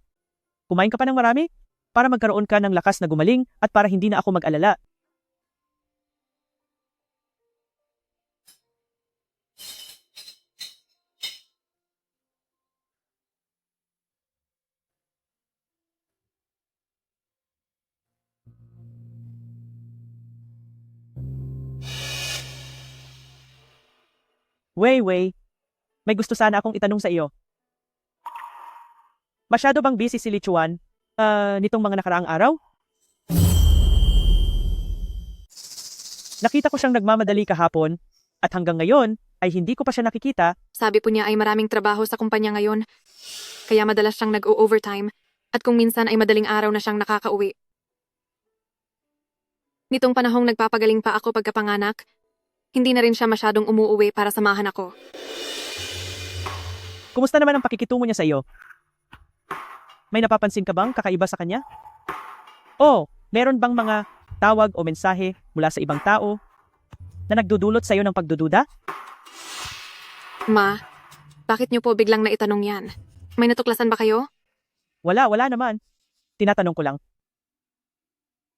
Speaker 1: Kumain ka pa ng marami para magkaroon ka ng lakas na gumaling at para hindi na ako mag-alala. Weiwei, may gusto sana akong itanong sa iyo. Masyado bang busy si Li Chuan nitong mga nakaraang araw? Nakita ko siyang nagmamadali kahapon at hanggang ngayon ay hindi ko pa siya nakikita.
Speaker 5: Sabi po niya ay maraming trabaho sa kumpanya ngayon. Kaya madalas siyang nag-o-overtime at kung minsan ay madaling araw na siyang nakakauwi. Nitong panahong nagpapagaling pa ako pagkapanganak, hindi na rin siya masyadong umuuwi para samahan ako.
Speaker 1: Kumusta naman ang pakikitungo niya sa iyo? May napapansin ka bang kakaiba sa kanya? O, meron bang mga tawag o mensahe mula sa ibang tao na nagdudulot sa iyo ng pagdududa?
Speaker 5: Ma, bakit niyo po biglang naitanong yan? May natuklasan ba kayo?
Speaker 1: Wala naman. Tinatanong ko lang.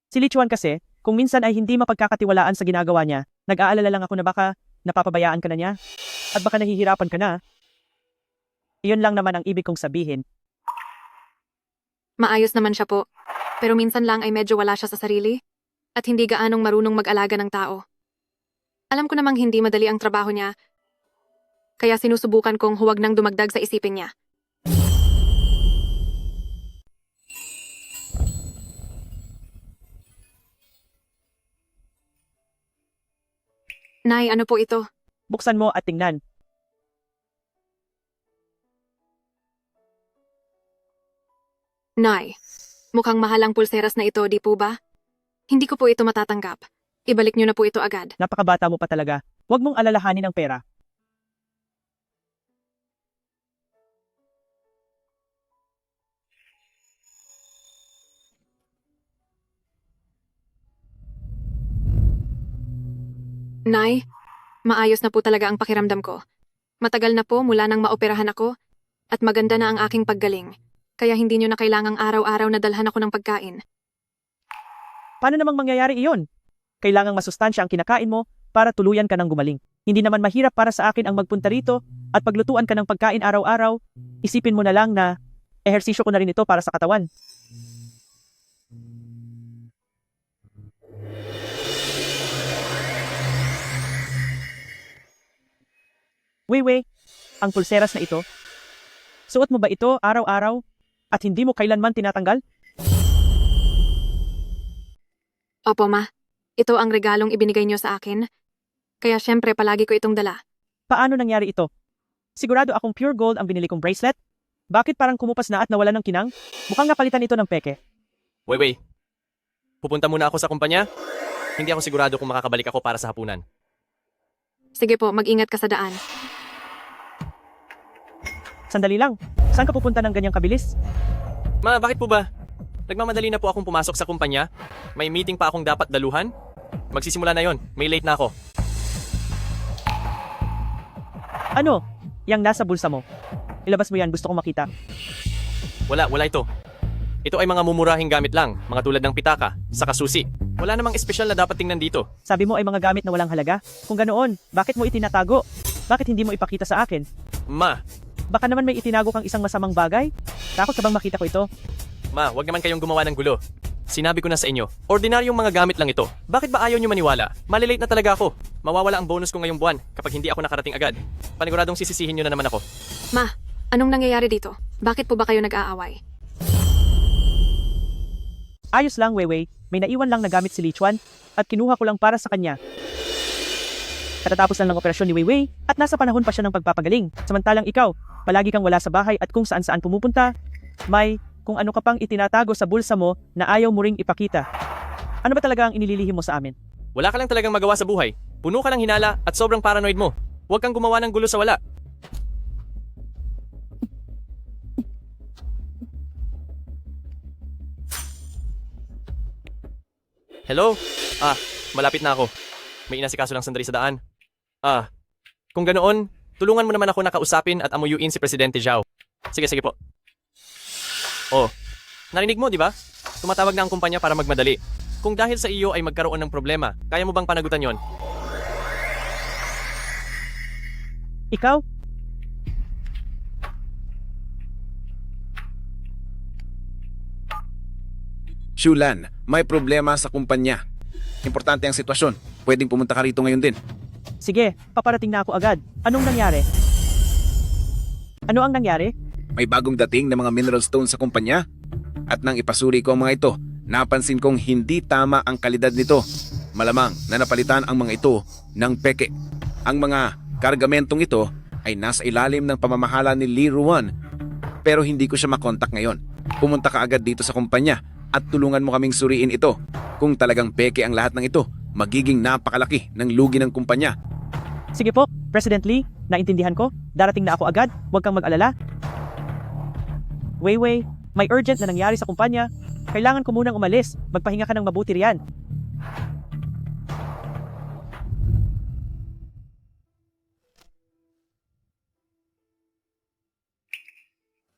Speaker 1: Si Li Chuan kasi, kung minsan ay hindi mapagkakatiwalaan sa ginagawa niya, nag-aalala lang ako na baka napapabayaan ka na niya at baka nahihirapan ka na. Iyon lang naman ang ibig kong sabihin.
Speaker 5: Maayos naman siya po. Pero minsan lang ay medyo wala siya sa sarili at hindi gaanong marunong mag-alaga ng tao. Alam ko namang hindi madali ang trabaho niya, kaya sinusubukan kong huwag nang dumagdag sa isipin niya. Nay, ano po ito?
Speaker 1: Buksan mo at tingnan.
Speaker 5: Nay, mukhang mahal ang pulseras na ito, di po ba? Hindi ko po ito matatanggap. Ibalik niyo na po ito agad.
Speaker 1: Napakabata mo pa talaga. Huwag mong alalahanin ang pera.
Speaker 5: Nay, maayos na po talaga ang pakiramdam ko. Matagal na po mula nang maoperahan ako at maganda na ang aking paggaling. Kaya hindi niyo na kailangang araw-araw na dalhan ako ng pagkain.
Speaker 1: Paano namang mangyayari iyon? Kailangang masustansya ang kinakain mo para tuluyan ka ng gumaling. Hindi naman mahirap para sa akin ang magpunta rito at paglutuan ka ng pagkain araw-araw. Isipin mo na lang na ehersisyo ko na rin ito para sa katawan. Weiwei, ang pulseras na ito, suot mo ba ito araw-araw at hindi mo kailanman tinatanggal?
Speaker 5: Opo, Ma. Ito ang regalong ibinigay niyo sa akin. Kaya syempre palagi ko itong dala.
Speaker 1: Paano nangyari ito? Sigurado akong pure gold ang binili kong bracelet? Bakit parang kumupas na at nawala ng kinang? Mukhang napalitan ito ng peke.
Speaker 2: Weiwei, pupunta muna ako sa kumpanya. Hindi ako sigurado kung makakabalik ako para sa hapunan.
Speaker 5: Sige po, mag-ingat ka sa daan.
Speaker 1: Sandali lang. Saan ka pupunta ng ganyang kabilis?
Speaker 2: Ma, bakit po ba? Nagmamadali na po akong pumasok sa kumpanya. May meeting pa akong dapat daluhan. Magsisimula na yon. May late na ako.
Speaker 1: Ano? Yang nasa bulsa mo. Ilabas mo yan, gusto kong makita.
Speaker 2: Wala ito. Ito ay mga mumurahing gamit lang, mga tulad ng pitaka, saka susi. Wala namang espesyal na dapat tingnan dito.
Speaker 1: Sabi mo ay mga gamit na walang halaga? Kung ganoon, bakit mo itinatago? Bakit hindi mo ipakita sa akin?
Speaker 2: Ma,
Speaker 1: Baka naman may itinago kang isang masamang bagay? Takot ka bang makita ko ito?
Speaker 2: wag naman kayong gumawa ng gulo. Sinabi ko na sa inyo, ordinaryong mga gamit lang ito. Bakit ba ayaw nyo maniwala? Malilate na talaga ako. Mawawala ang bonus ko ngayong buwan kapag hindi ako nakarating agad. Paniguradong sisisihin nyo na naman ako.
Speaker 5: Ma, anong nangyayari dito? Bakit po ba kayo nag-aaway?
Speaker 1: Ayos lang, Weiwei. May naiwan lang na gamit si Li Chuan at kinuha ko lang para sa kanya. Katatapos lang ng operasyon ni Weiwei at nasa panahon pa siya ng pagpapagaling. Samantalang ikaw, palagi kang wala sa bahay at kung saan-saan pumupunta. May kung ano ka pang itinatago sa bulsa mo na ayaw mo ring ipakita. Ano ba talaga ang inililihim mo sa amin?
Speaker 2: Wala ka lang talagang magawa sa buhay. Puno ka ng hinala at sobrang paranoid mo. Huwag kang gumawa ng gulo sa wala. Hello? Malapit na ako. May inasikaso lang sandali sa daan. Kung ganoon, tulungan mo naman ako na kausapin at amuyuin si Presidente Zhao. Sige po. Narinig mo, di ba? Tumatawag na ang kumpanya para magmadali. Kung dahil sa iyo ay magkaroon ng problema, kaya mo bang panagutan yon?
Speaker 1: Ikaw?
Speaker 3: Shulan, may problema sa kumpanya. Importante ang sitwasyon. Pwedeng pumunta ka rito ngayon din.
Speaker 1: Sige, paparating na ako agad. Anong nangyari? Ano ang nangyari?
Speaker 3: May bagong dating na mga mineral stones sa kumpanya. At nang ipasuri ko ang mga ito, napansin kong hindi tama ang kalidad nito. Malamang na napalitan ang mga ito ng peke. Ang mga kargamentong ito ay nasa ilalim ng pamamahala ni Li Ruan. Pero hindi ko siya makontak ngayon. Pumunta ka agad dito sa kumpanya at tulungan mo kaming suriin ito. Kung talagang peke ang lahat ng ito, magiging napakalaki ng lugi ng kumpanya.
Speaker 1: Sige po, President Lee, naintindihan ko. Darating na ako agad, huwag kang mag-alala. Weiwei, may urgent na nangyari sa kumpanya. Kailangan ko munang umalis. Magpahinga ka ng mabuti riyan.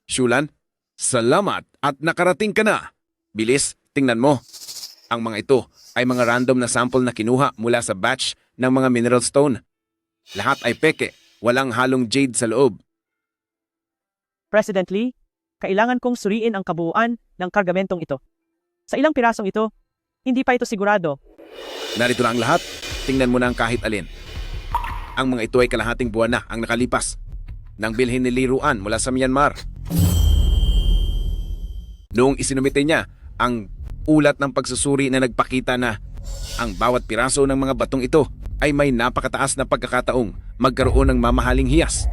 Speaker 3: Shulan, salamat at nakarating ka na. Bilis, tingnan mo. Ang mga ito ay mga random na sample na kinuha mula sa batch ng mga mineral stone. Lahat ay peke, walang halong jade sa loob.
Speaker 1: President Lee, kailangan kong suriin ang kabuuan ng kargamentong ito. Sa ilang pirasong ito, hindi pa ito sigurado.
Speaker 3: Narito na ang lahat, tingnan mo na ang kahit alin. Ang mga ito ay kalahating buwan na ang nakalipas nang bilhin ni Li Ruan mula sa Myanmar. Noong isinumite niya ang ulat ng pagsusuri na nagpakita na ang bawat piraso ng mga batong ito ay may napakataas na pagkakataong magkaroon ng mamahaling hiyas.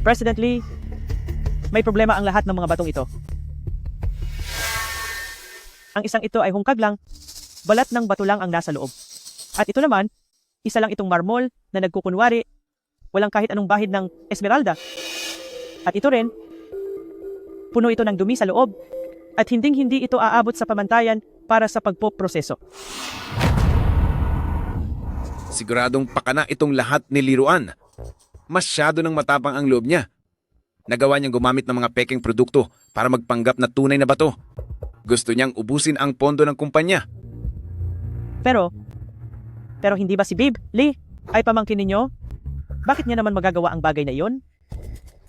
Speaker 1: President Lee, may problema ang lahat ng mga batong ito. Ang isang ito ay hungkag lang, balat ng bato lang ang nasa loob. At ito naman, isa lang itong marmol na nagkukunwari, walang kahit anong bahid ng esmeralda. At ito rin, puno ito ng dumi sa loob, at hinding-hindi ito aabot sa pamantayan para sa pagpoproseso.
Speaker 3: Siguradong pakana itong lahat ni Li Ruan. Masyado nang matapang ang loob niya. Nagawa niyang gumamit ng mga pekeng produkto para magpanggap na tunay na bato. Gusto niyang ubusin ang pondo ng kumpanya.
Speaker 1: Pero hindi ba si Babe Lee ay pamangkin ninyo? Bakit niya naman magagawa ang bagay na iyon?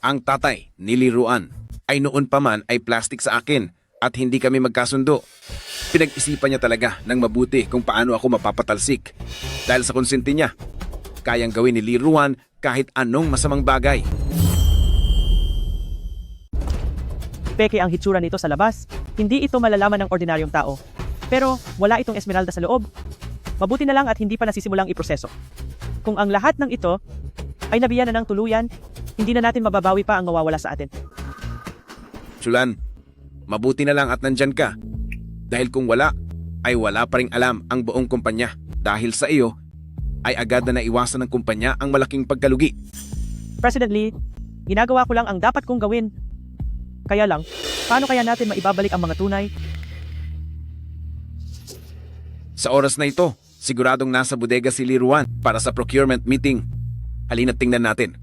Speaker 3: Ang tatay ni Li Ruan ay noon pa man ay plastic sa akin at hindi kami magkasundo. Pinag-isipan niya talaga ng mabuti kung paano ako mapapatalsik. Dahil sa konsente niya, kayang gawin ni Li Ruan kahit anong masamang bagay.
Speaker 1: Peke ang hitsura nito sa labas. Hindi ito malalaman ng ordinaryong tao. Pero wala itong esmeralda sa loob. Mabuti na lang at hindi pa nasisimulang iproseso. Kung ang lahat ng ito ay nabiyan na ng tuluyan, hindi na natin mababawi pa ang mawawala sa atin.
Speaker 3: Chulan, mabuti na lang at nandyan ka. Dahil kung wala, ay wala pa ring alam ang buong kumpanya. Dahil sa iyo, ay agad na naiwasan ng kumpanya ang malaking pagkalugi.
Speaker 1: President Lee, ginagawa ko lang ang dapat kong gawin. Kaya lang, paano kaya natin maibabalik ang mga tunay?
Speaker 3: Sa oras na ito, siguradong nasa bodega si Liruan para sa procurement meeting. Halina't tingnan natin.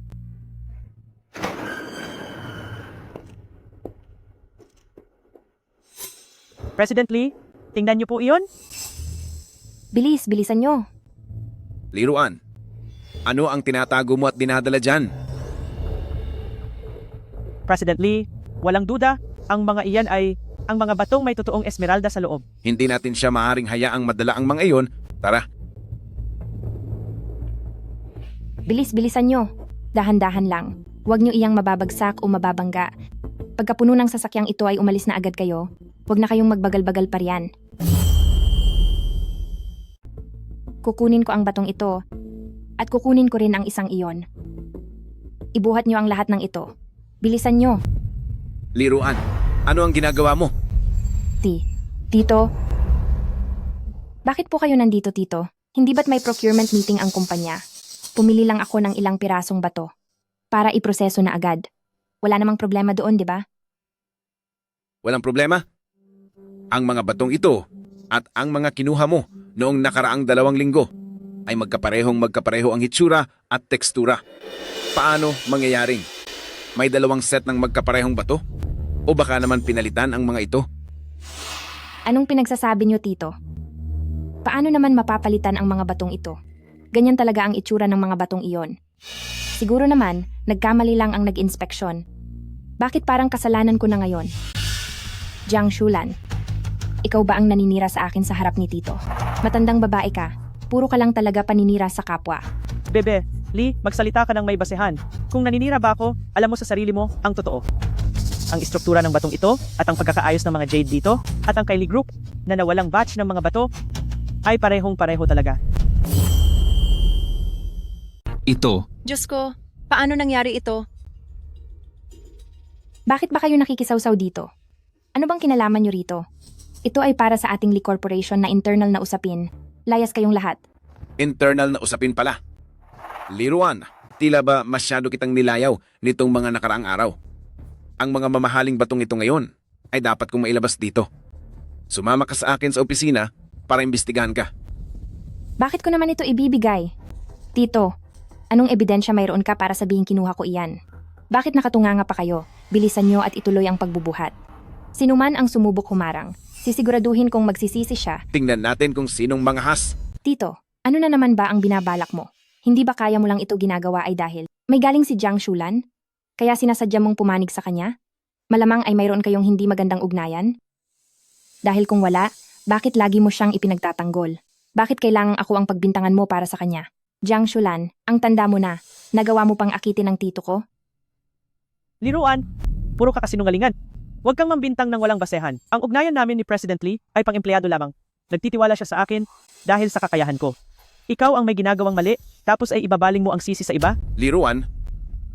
Speaker 1: President Lee, tingnan niyo po iyon.
Speaker 9: Bilisan nyo.
Speaker 3: Liruan, ano ang tinatago mo at dinadala dyan?
Speaker 1: President Lee, walang duda, ang mga iyan ay ang mga batong may totoong esmeralda sa loob.
Speaker 3: Hindi natin siya maaaring hayaang madala ang mga iyon. Tara,
Speaker 9: Bilisan nyo. Dahan-dahan lang. Huwag nyo iyang mababagsak o mababangga. Pagkapuno ng sasakyang ito ay umalis na agad kayo, huwag na kayong magbagal-bagal pa riyan. Kukunin ko ang batong ito at kukunin ko rin ang isang iyon. Ibuhat nyo ang lahat ng ito. Bilisan nyo.
Speaker 3: Liruan, ano ang ginagawa mo?
Speaker 9: Tito? Bakit po kayo nandito, Tito? Hindi ba't may procurement meeting ang kumpanya? Pumili lang ako ng ilang pirasong bato para iproseso na agad. Wala namang problema doon, di ba?
Speaker 3: Walang problema? Ang mga batong ito at ang mga kinuha mo noong nakaraang 2 linggo ay magkapareho ang hitsura at tekstura. Paano mangyayaring? May 2 set ng magkaparehong bato? O baka naman pinalitan ang mga ito?
Speaker 9: Anong pinagsasabi nyo, Tito? Paano naman mapapalitan ang mga batong ito? Ganyan talaga ang itsura ng mga batong iyon. Siguro naman, nagkamali lang ang nag-inspeksyon. Bakit parang kasalanan ko na ngayon? Jiang Shulan, ikaw ba ang naninira sa akin sa harap ni Tito? Matandang babae ka, puro ka lang talaga paninira sa kapwa.
Speaker 1: Bebe, Lee, magsalita ka ng may basehan. Kung naninira ba ako, alam mo sa sarili mo ang totoo. Ang istruktura ng batong ito at ang pagkakaayos ng mga jade dito at ang Kylie Group na nawalang batch ng mga bato ay parehong-pareho talaga.
Speaker 10: Ito,
Speaker 5: Diyos ko, paano nangyari ito?
Speaker 9: Bakit ba kayo nakikisawsaw dito? Ano bang kinalaman nyo rito? Ito ay para sa ating Lee Corporation na internal na usapin. Layas kayong lahat.
Speaker 3: Internal na usapin pala. Liruan, tila ba masyado kitang nilayaw nitong mga nakaraang araw? Ang mga mamahaling batong ito ngayon ay dapat kong mailabas dito. Sumama ka sa akin sa opisina para imbestigahan ka.
Speaker 9: Bakit ko naman ito ibibigay? Tito, anong ebidensya mayroon ka para sabihin kinuha ko iyan? Bakit nakatunganga pa kayo? Bilisan nyo at ituloy ang pagbubuhat. Sinuman ang sumubok humarang, sisiguraduhin kong magsisisi siya.
Speaker 3: Tingnan natin kung sinong manghas.
Speaker 9: Tito, ano na naman ba ang binabalak mo? Hindi ba kaya mo lang ito ginagawa ay dahil may galing si Jiang Shulan? Kaya sinasadya mong pumanig sa kanya? Malamang ay mayroon kayong hindi magandang ugnayan? Dahil kung wala, bakit lagi mo siyang ipinagtatanggol? Bakit kailangang ako ang pagbintangan mo para sa kanya? Jiang Shulan, ang tanda mo na, nagawa mo pang akitin ng tito ko?
Speaker 1: Liruan, puro ka kasinungalingan. Huwag kang mambintang ng walang basehan. Ang ugnayan namin ni President Lee ay pang-empleyado lamang. Nagtitiwala siya sa akin dahil sa kakayahan ko. Ikaw ang may ginagawang mali, tapos ay ibabaling mo ang sisi sa iba?
Speaker 3: Liruan,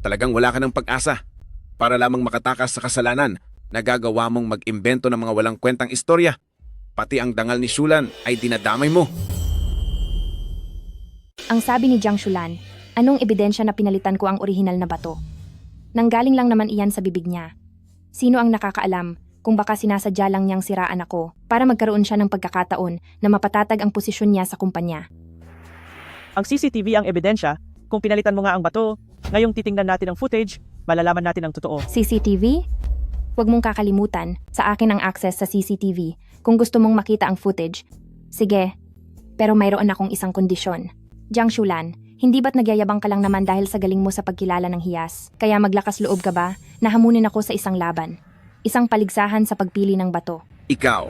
Speaker 3: talagang wala ka ng pag-asa para lamang makatakas sa kasalanan na gagawa mong mag-imbento ng mga walang kwentang istorya. Pati ang dangal ni Shulan ay dinadamay mo.
Speaker 9: Ang sabi ni Jiang Shulan, anong ebidensya na pinalitan ko ang orihinal na bato? Nanggaling lang naman iyan sa bibig niya. Sino ang nakakaalam kung baka sinasadya lang niyang siraan ako para magkaroon siya ng pagkakataon na mapatatag ang posisyon niya sa kumpanya?
Speaker 1: Ang CCTV ang ebidensya. Kung pinalitan mo nga ang bato, ngayong titingnan natin ang footage, malalaman natin ang totoo.
Speaker 9: CCTV? Huwag mong kakalimutan, sa akin ang access sa CCTV kung gusto mong makita ang footage. Sige, pero mayroon akong isang kondisyon. Jiang Shulan, hindi ba't nagyayabang ka lang naman dahil sa galing mo sa pagkilala ng hiyas? Kaya maglakas loob ka ba na hamunin ako sa isang laban? Isang paligsahan sa pagpili ng bato.
Speaker 3: Ikaw,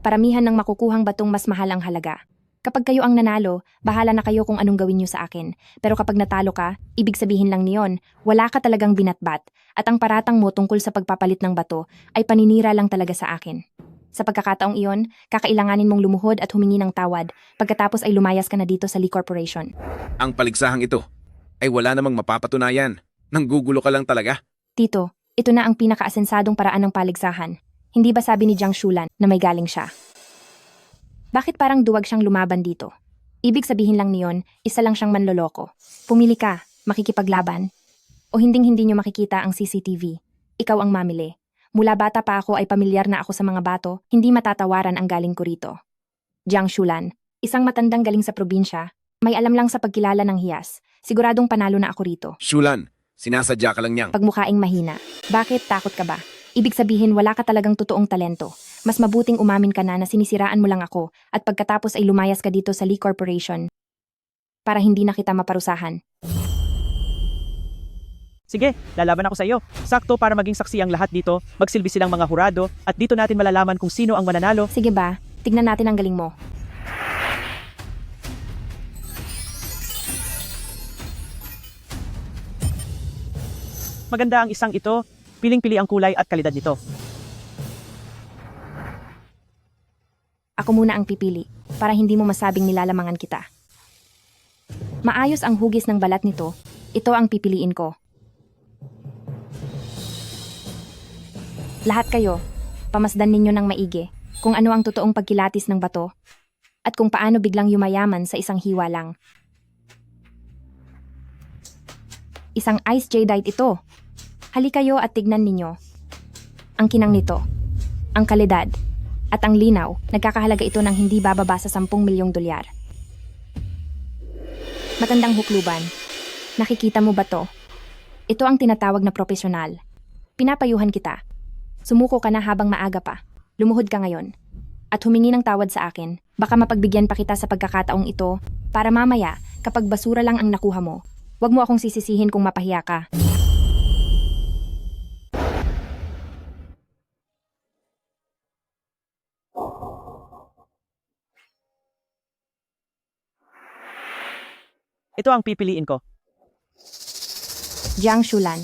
Speaker 9: Paramihan ng makukuhang batong mas mahal ang halaga. Kapag kayo ang nanalo, bahala na kayo kung anong gawin niyo sa akin. Pero kapag natalo ka, ibig sabihin lang niyon, wala ka talagang binatbat at ang paratang mo tungkol sa pagpapalit ng bato ay paninira lang talaga sa akin. Sa pagkakataong iyon, kakailanganin mong lumuhod at humingi ng tawad pagkatapos ay lumayas ka na dito sa Lee Corporation.
Speaker 3: ang paligsahang ito ay wala namang mapapatunayan. Nanggugulo ka lang talaga.
Speaker 9: Tito, Ito na ang pinakaasensadong paraan ng paligsahan. Hindi ba sabi ni Jiang Shulan na may galing siya? Bakit parang duwag siyang lumaban dito? Ibig sabihin lang niyon, isa lang siyang manloloko. Pumili ka, makikipaglaban. O hinding-hindi niyo makikita ang CCTV. Ikaw ang mamili. Mula bata pa ako ay pamilyar na ako sa mga bato, hindi matatawaran ang galing ko rito. Jiang Shulan, isang matandang galing sa probinsya, may alam lang sa pagkilala ng hiyas. Siguradong panalo na ako rito.
Speaker 3: Shulan, sinasadya ka lang niyang.
Speaker 9: Pagmukhaing mahina. Bakit takot ka ba? Ibig sabihin wala ka talagang totoong talento. Mas mabuting umamin ka na sinisiraan mo lang ako at pagkatapos ay lumayas ka dito sa Lee Corporation para hindi na kita maparusahan.
Speaker 1: Sige, lalaban ako sa iyo. Sakto para maging saksi ang lahat dito, magsilbi silang mga hurado, at dito natin malalaman kung sino ang mananalo.
Speaker 9: Sige ba? Tignan natin ang galing mo.
Speaker 1: Maganda ang isang ito, piling-pili ang kulay at kalidad nito.
Speaker 9: Ako muna ang pipili para hindi mo masabing nilalamangan kita. Maayos ang hugis ng balat nito. Ito ang pipiliin ko. Lahat kayo, pamasdan ninyo ng maigi kung ano ang totoong pagkilatis ng bato at kung paano biglang yumayaman sa isang hiwa lang. Isang ice jadeite ito. Halika kayo at tignan ninyo. Ang kinang nito, ang kalidad, at ang linaw, nagkakahalaga ito ng hindi bababa sa 10 milyong dolyar. Matandang hukluban. Nakikita mo ba to? Ito ang tinatawag na propesyonal. Pinapayuhan kita. Sumuko ka na habang maaga pa. Lumuhod ka ngayon. At humingi ng tawad sa akin. Baka mapagbigyan pa kita sa pagkakataong ito para mamaya, kapag basura lang ang nakuha mo, huwag mo akong sisisihin kung mapahiya ka.
Speaker 1: Ito ang pipiliin ko.
Speaker 9: Jiang Shulan,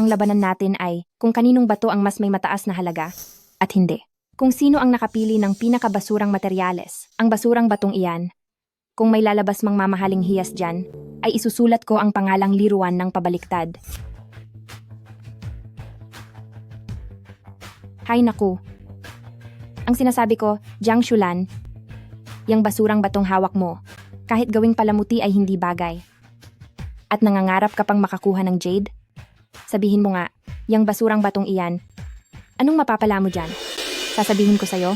Speaker 9: ang labanan natin ay kung kaninong bato ang mas may mataas na halaga at hindi. Kung sino ang nakapili ng pinakabasurang materyales, ang basurang batong iyan. Kung may lalabas mang mamahaling hiyas dyan, ay isusulat ko ang pangalang liruan ng pabaliktad. Hay naku. Ang sinasabi ko, Jiang Shulan, yang basurang batong hawak mo, kahit gawing palamuti ay hindi bagay. At nangangarap ka pang makakuha ng jade? Sabihin mo nga, yang basurang batong iyan, anong mapapala mo dyan? Sasabihin ko sa'yo,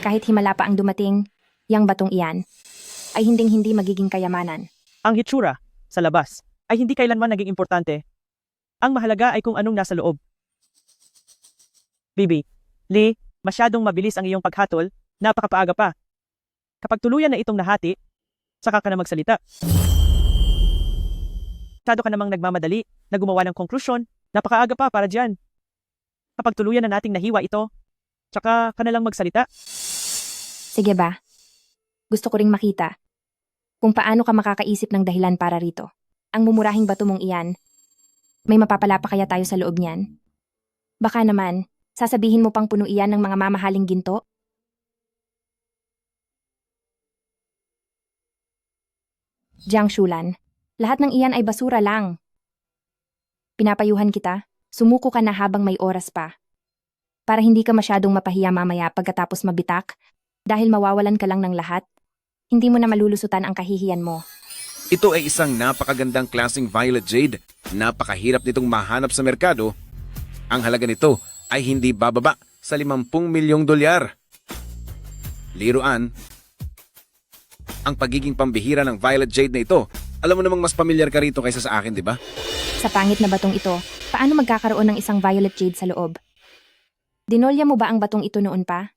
Speaker 9: kahit himala pa ang dumating, yang batong iyan, ay hinding-hindi magiging kayamanan.
Speaker 1: Ang hitsura, sa labas, ay hindi kailanman naging importante. Ang mahalaga ay kung anong nasa loob. Bibi, Lee, masyadong mabilis ang iyong paghatol, napakapaaga pa. Kapag tuluyan na itong nahati, saka ka na magsalita. Masyado ka namang nagmamadali na gumawa ng konklusyon, napakaaga pa para dyan. Kapag tuluyan na nating nahiwa ito, saka ka na lang magsalita.
Speaker 9: Sige ba? Gusto ko ring makita kung paano ka makakaisip ng dahilan para rito. Ang mumurahing bato mong iyan, may mapapala pa kaya tayo sa loob niyan? Baka naman, sasabihin mo pang puno iyan ng mga mamahaling ginto? Jiang Shulan, lahat ng iyan ay basura lang. Pinapayuhan kita, sumuko ka na habang may oras pa. Para hindi ka masyadong mapahiya mamaya pagkatapos mabitak, dahil mawawalan ka lang ng lahat, hindi mo na malulusutan ang kahihiyan mo.
Speaker 3: Ito ay isang napakagandang klaseng violet jade. Napakahirap nitong mahanap sa merkado. Ang halaga nito ay hindi bababa sa 50 milyong dolyar. Liruan, ang pagiging pambihira ng violet jade na ito, alam mo namang mas pamilyar ka rito kaysa sa akin, di ba?
Speaker 9: Sa pangit na batong ito, paano magkakaroon ng isang violet jade sa loob? Dinolya mo ba ang batong ito noon pa?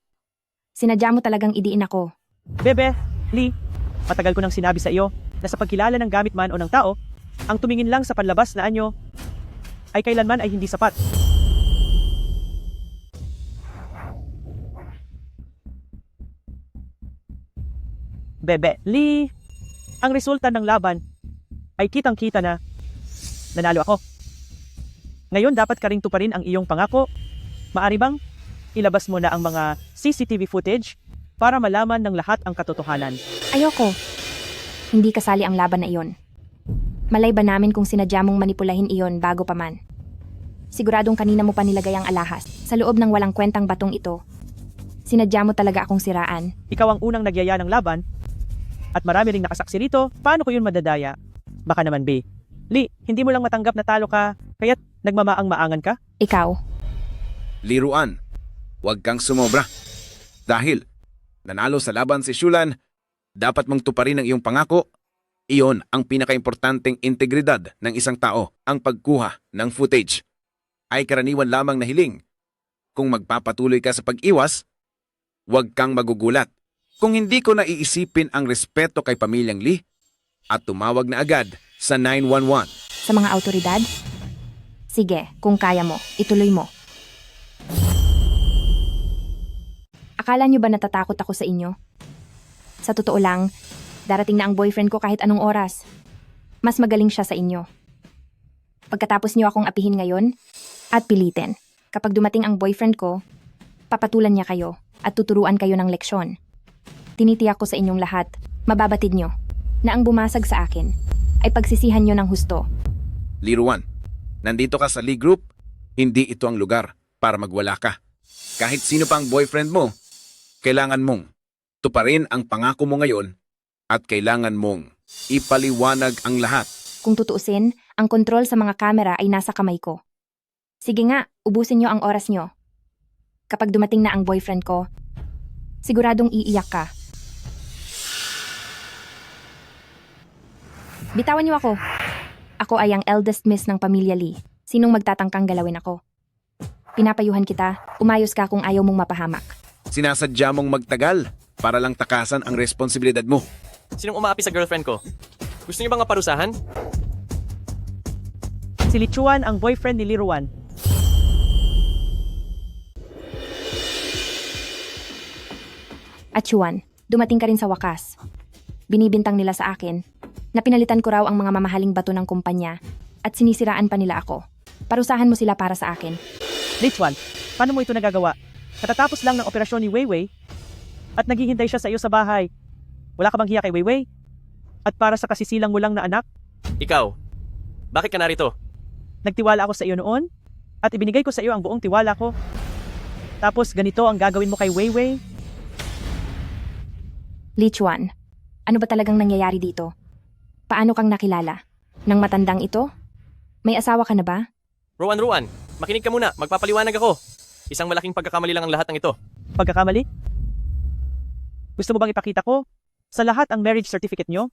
Speaker 9: Sinadya mo talagang idiin ako.
Speaker 1: Bebe, Lee, matagal ko nang sinabi sa iyo na sa pagkilala ng gamit man o ng tao, ang tumingin lang sa panlabas na anyo ay kailanman ay hindi sapat. Bebe, Lee, ang resulta ng laban ay kitang-kita na nanalo ako. Ngayon dapat ka ring tuparin ang iyong pangako. Maari bang ilabas mo na ang mga CCTV footage para malaman ng lahat ang katotohanan?
Speaker 9: Ayoko. Hindi kasali ang laban na iyon. Malay ba namin kung sinadya mong manipulahin iyon bago pa man? Siguradong kanina mo pa nilagay ang alahas sa loob ng walang kwentang batong ito. Sinadya mo talaga akong siraan.
Speaker 1: Ikaw ang unang nagyaya ng laban at marami ring nakasaksi rito. Paano ko yun madadaya? Baka naman, B. Lee, hindi mo lang matanggap na talo ka, kaya't nagmamaang-maangan ka?
Speaker 9: Ikaw,
Speaker 3: Liruan, huwag kang sumobra. Dahil nanalo sa laban si Shulan, dapat mong tuparin ang iyong pangako. Iyon ang pinakaimportanteng integridad ng isang tao, ang pagkuha ng footage. Ay karaniwan lamang na hiling. Kung magpapatuloy ka sa pag-iwas, huwag kang magugulat. Kung hindi ko naiisipin ang respeto kay pamilyang Lee at tumawag na agad sa 911.
Speaker 9: sa mga autoridad? Sige, kung kaya mo, ituloy mo. Akala niyo ba natatakot ako sa inyo? Sa totoo lang, darating na ang boyfriend ko kahit anong oras. Mas magaling siya sa inyo. Pagkatapos niyo akong apihin ngayon, at pilitin, kapag dumating ang boyfriend ko, papatulan niya kayo at tuturuan kayo ng leksyon. Tinitiyak ko sa inyong lahat, mababatid niyo, na ang bumasag sa akin ay pagsisihan niyo ng husto.
Speaker 3: Liruan, nandito ka sa Lee Group, hindi ito ang lugar para magwala ka. Kahit sino pa ang boyfriend mo, kailangan mong tuparin ang pangako mo ngayon at kailangan mong ipaliwanag ang lahat.
Speaker 9: Kung tutuusin, ang kontrol sa mga kamera ay nasa kamay ko. Sige nga, ubusin niyo ang oras niyo. Kapag dumating na ang boyfriend ko, siguradong iiyak ka. Bitawan niyo ako. Ako ay ang eldest miss ng pamilya Lee. Sinong magtatangkang galawin ako? Pinapayuhan kita, umayos ka kung ayaw mong mapahamak.
Speaker 3: Sinasadya mong magtagal para lang takasan ang responsibilidad mo.
Speaker 2: Sinong umaapi sa girlfriend ko? Gusto niyo bang maparusahan?
Speaker 1: Si Lichuan ang boyfriend ni Liruan.
Speaker 9: At Chuan, dumating ka rin sa wakas. Binibintang nila sa akin na pinalitan ko raw ang mga mamahaling bato ng kumpanya at sinisiraan pa nila ako. Parusahan mo sila para sa akin.
Speaker 1: Lichuan, paano mo ito nagagawa? Katatapos lang ng operasyon ni Weiwei at naghihintay siya sa iyo sa bahay. Wala ka bang hiya kay Weiwei? At para sa kasisilang mo lang na anak,
Speaker 2: Ikaw, bakit ka narito?
Speaker 1: nagtiwala ako sa iyo noon at ibinigay ko sa iyo ang buong tiwala ko. Tapos ganito ang gagawin mo kay Weiwei?
Speaker 9: Li Chuan, ano ba talagang nangyayari dito? Paano kang nakilala? Nang matandang ito? May asawa ka na ba?
Speaker 2: Ruan, makinig ka muna, magpapaliwanag ako. Isang malaking pagkakamali lang ang lahat ng ito.
Speaker 1: Pagkakamali? Gusto mo bang ipakita ko sa lahat ang marriage certificate nyo?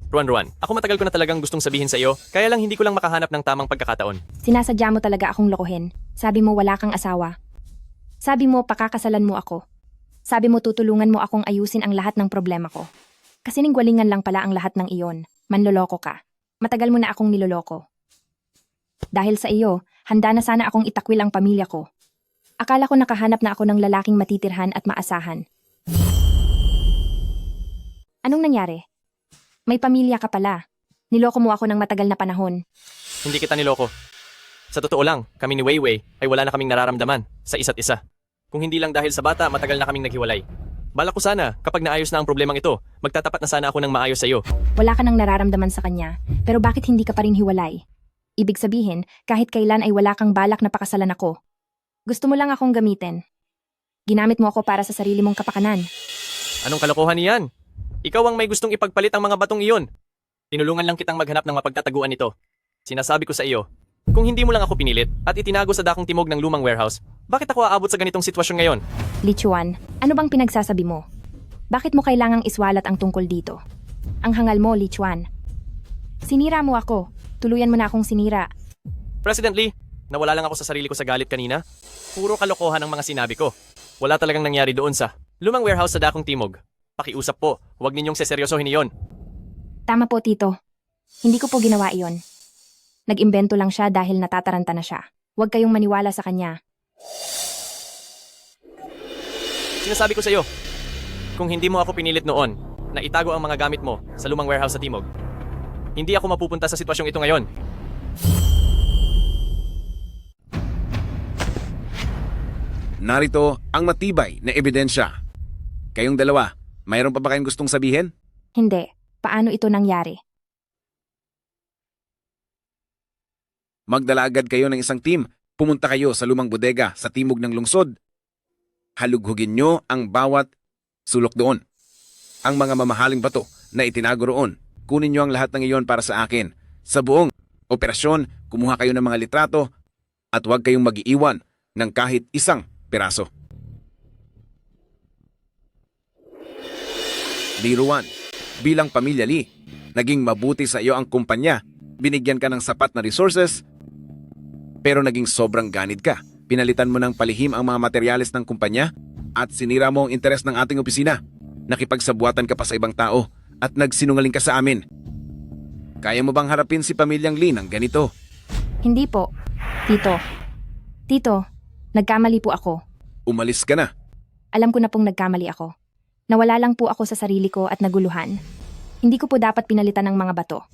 Speaker 2: Ruan, ako matagal ko na talagang gustong sabihin sa iyo, kaya lang hindi ko lang makahanap ng tamang pagkakataon.
Speaker 9: Sinasadya mo talaga akong lokohin. Sabi mo wala kang asawa. Sabi mo pakakasalan mo ako. Sabi mo tutulungan mo akong ayusin ang lahat ng problema ko. Kasi ningwalingan lang pala ang lahat ng iyon. Manloloko ka. Matagal mo na akong niloloko. Dahil sa iyo, handa na sana akong itakwil ang pamilya ko. Akala ko nakahanap na ako ng lalaking matitirhan at maasahan. Anong nangyari? May pamilya ka pala. Niloko mo ako ng matagal na panahon.
Speaker 2: Hindi kita niloko. Sa totoo lang, kami ni Weiwei ay wala na kaming nararamdaman sa isa't isa. Kung hindi lang dahil sa bata, matagal na kaming naghiwalay. Balak ko sana, kapag naayos na ang problemang ito, magtatapat na sana ako ng maayos sa iyo.
Speaker 9: Wala ka nang nararamdaman sa kanya, pero bakit hindi ka pa rin hiwalay? Ibig sabihin, kahit kailan ay wala kang balak na pakasalan ako. Gusto mo lang akong gamitin. Ginamit mo ako para sa sarili mong kapakanan.
Speaker 2: Anong kalokohan niyan? Ikaw ang may gustong ipagpalit ang mga batong iyon. Tinulungan lang kitang maghanap ng mapagtataguan nito. Sinasabi ko sa iyo, kung hindi mo lang ako pinilit at itinago sa dakong timog ng lumang warehouse, bakit ako aabot sa ganitong sitwasyon ngayon?
Speaker 9: Li Chuan, ano bang pinagsasabi mo? Bakit mo kailangang iswalat ang tungkol dito? Ang hangal mo, Li Chuan. Sinira mo ako. Tuluyan mo na akong sinira.
Speaker 2: President Lee, nawala lang ako sa sarili ko sa galit kanina. Puro kalokohan ang mga sinabi ko. Wala talagang nangyari doon sa lumang warehouse sa dakong timog. Pakiusap po, huwag ninyong seseryosohin iyon.
Speaker 9: Tama po, Tito. Hindi ko po ginawa iyon. Nag-imbento lang siya dahil natataranta na siya. Huwag kayong maniwala sa kanya.
Speaker 2: Sinasabi ko sa iyo, kung hindi mo ako pinilit noon na itago ang mga gamit mo sa lumang warehouse sa timog, hindi ako mapupunta sa sitwasyong ito ngayon.
Speaker 3: Narito ang matibay na ebidensya. Kayong dalawa, mayroon pa ba kayong gustong sabihin?
Speaker 9: Hindi. Paano ito nangyari?
Speaker 3: Magdala agad kayo ng isang team Pumunta kayo sa lumang bodega sa timog ng lungsod. Halughugin nyo ang bawat sulok doon. Ang mga mamahaling bato na itinago roon, kunin nyo ang lahat ng iyon para sa akin. Sa buong operasyon, kumuha kayo ng mga litrato at huwag kayong mag-iiwan ng kahit isang piraso. Liruan, bilang pamilya Lee, naging mabuti sa iyo ang kumpanya. Binigyan ka ng sapat na resources, pero naging sobrang ganid ka. Pinalitan mo ng palihim ang mga materyales ng kumpanya at sinira mo ang interes ng ating opisina. Nakipagsabuatan ka pa sa ibang tao at nagsinungaling ka sa amin. Kaya mo bang harapin si pamilyang Lee ng ganito?
Speaker 9: Hindi po. Tito, nagkamali po ako.
Speaker 3: Umalis ka na.
Speaker 9: Alam ko na pong nagkamali ako. Nawala lang po ako sa sarili ko at naguluhan. Hindi ko po dapat pinalitan ng mga bato.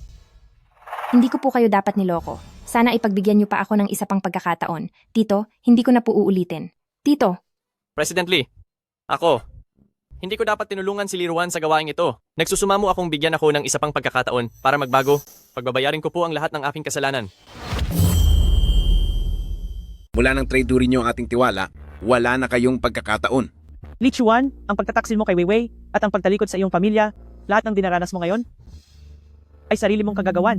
Speaker 9: Hindi ko po kayo dapat niloko. Sana ipagbigyan niyo pa ako ng isa pang pagkakataon. Tito, hindi ko na po uulitin. Tito,
Speaker 2: President Lee, ako. Hindi ko dapat tinulungan si Liruan sa gawaing ito. Nagsusumamo akong bigyan ako ng isa pang pagkakataon para magbago. Pagbabayarin ko po ang lahat ng aking kasalanan.
Speaker 3: Mula nang tradurin niyo ang ating tiwala, wala na kayong pagkakataon.
Speaker 1: Lee Chuan, ang pagtataksil mo kay Weiwei at ang pagtalikod sa iyong pamilya, lahat ng dinaranas mo ngayon, ay sarili mong kagagawan.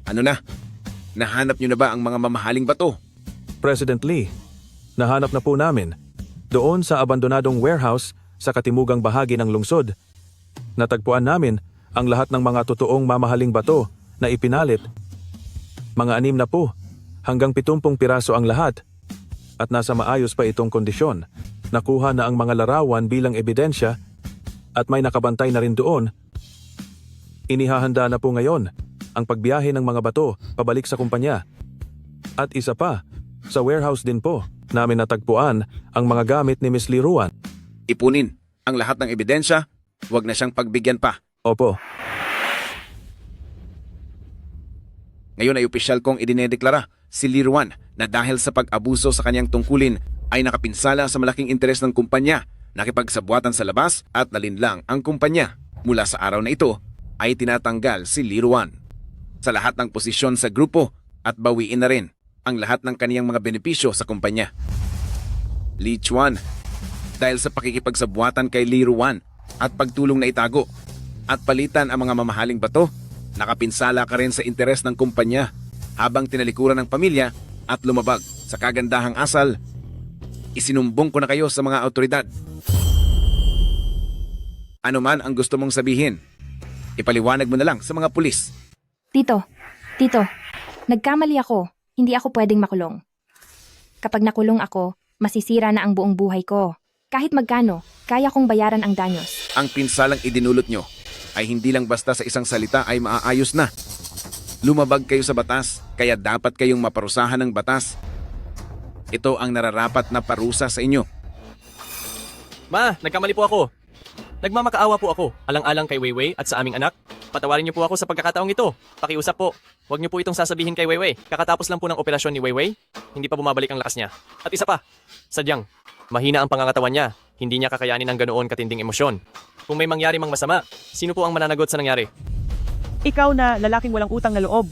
Speaker 3: Ano na? Nahanap niyo na ba ang mga mamahaling bato?
Speaker 10: President Lee, nahanap na po namin. Doon sa abandonadong warehouse sa katimugang bahagi ng lungsod. Natagpuan namin ang lahat ng mga totoong mamahaling bato na ipinalit. Mga 6 na po, hanggang 70 piraso ang lahat. At nasa maayos pa itong kondisyon. Nakuha na ang mga larawan bilang ebidensya at may nakabantay na rin doon. Inihahanda na po ngayon ang pagbiyahe ng mga bato pabalik sa kumpanya. At isa pa, sa warehouse din po namin natagpuan ang mga gamit ni Miss Liruan.
Speaker 3: Ipunin ang lahat ng ebidensya, huwag na siyang pagbigyan pa.
Speaker 10: Opo.
Speaker 3: Ngayon ay opisyal kong idinedeklara si Liruan na dahil sa pag-abuso sa kanyang tungkulin ay nakapinsala sa malaking interes ng kumpanya, nakipagsabuatan sa labas at nalinlang ang kumpanya. Mula sa araw na ito ay tinatanggal si Liruan sa lahat ng posisyon sa grupo at bawiin na rin ang lahat ng kaniyang mga benepisyo sa kumpanya. Lee Chuan, dahil sa pakikipagsabuatan kay Liruan at pagtulong na itago at palitan ang mga mamahaling bato, nakapinsala ka rin sa interes ng kumpanya habang tinalikuran ng pamilya at lumabag sa kagandahang asal. Isinumbong ko na kayo sa mga awtoridad. Ano man ang gusto mong sabihin, ipaliwanag mo na lang sa mga pulis.
Speaker 9: Tito, nagkamali ako. Hindi ako pwedeng makulong. Kapag nakulong ako, masisira na ang buong buhay ko. Kahit magkano, kaya kong bayaran ang danyos.
Speaker 3: Ang pinsalang idinulot nyo ay hindi lang basta sa isang salita ay maaayos na. Lumabag kayo sa batas, kaya dapat kayong maparusahan ng batas. Ito ang nararapat na parusa sa inyo.
Speaker 2: Ma, nagkamali po ako. Nagmamakaawa po ako, alang-alang kay Weiwei at sa aming anak. Patawarin niyo po ako sa pagkakataong ito. Pakiusap po. Huwag niyo po itong sasabihin kay Weiwei. Kakatapos lang po ng operasyon ni Weiwei, hindi pa bumabalik ang lakas niya. At isa pa, sadyang, mahina ang pangangatawan niya. Hindi niya kakayanin ang ganoon katinding emosyon. Kung may mangyari mang masama, sino po ang mananagot sa nangyari?
Speaker 1: Ikaw na lalaking walang utang na loob,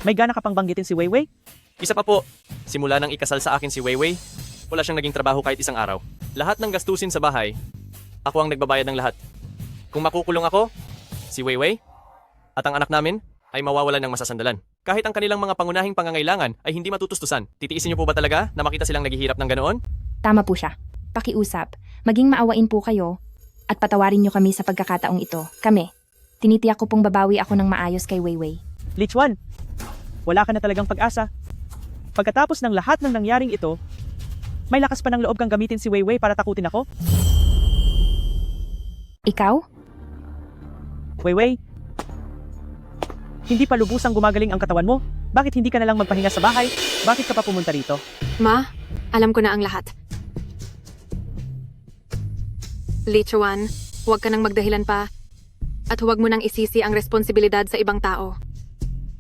Speaker 1: may gana ka pang banggitin si Weiwei?
Speaker 2: Isa pa po, simula nang ikasal sa akin si Weiwei, wala siyang naging trabaho kahit isang araw. Lahat ng gastusin sa bahay, ako ang nagbabayad ng lahat. Kung makukulong ako, si Weiwei, at ang anak namin ay mawawalan ng masasandalan. Kahit ang kanilang mga pangunahing pangangailangan ay hindi matutustusan. Titiisin niyo po ba talaga na makita silang naghihirap ng ganoon?
Speaker 9: Tama po siya. Pakiusap, maging maawain po kayo at patawarin niyo kami sa pagkakataong ito. Kami, tinitiyak ko pong babawi ako ng maayos kay Weiwei.
Speaker 1: Lee Chuan, wala ka na talagang pag-asa. Pagkatapos ng lahat ng nangyaring ito, may lakas pa ng loob kang gamitin si Weiwei para takutin ako?
Speaker 9: Ikaw?
Speaker 1: Weiwei, hindi pa lubusang gumagaling ang katawan mo. Bakit hindi ka na lang magpahinga sa bahay? Bakit ka pa pumunta rito?
Speaker 5: Ma, alam ko na ang lahat. Lee Chuan, huwag ka nang magdahilan pa. At huwag mo nang isisi ang responsibilidad sa ibang tao.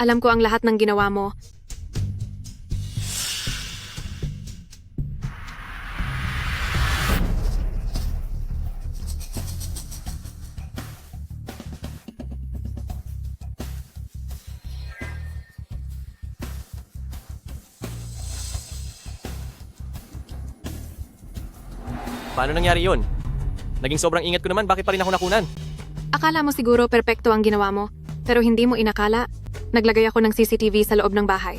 Speaker 5: Alam ko ang lahat ng ginawa mo.
Speaker 2: Paano nangyari yon? Naging sobrang ingat ko naman, bakit pa rin ako nakunan?
Speaker 5: Akala mo siguro perpekto ang ginawa mo, pero hindi mo inakala. Naglagay ako ng CCTV sa loob ng bahay.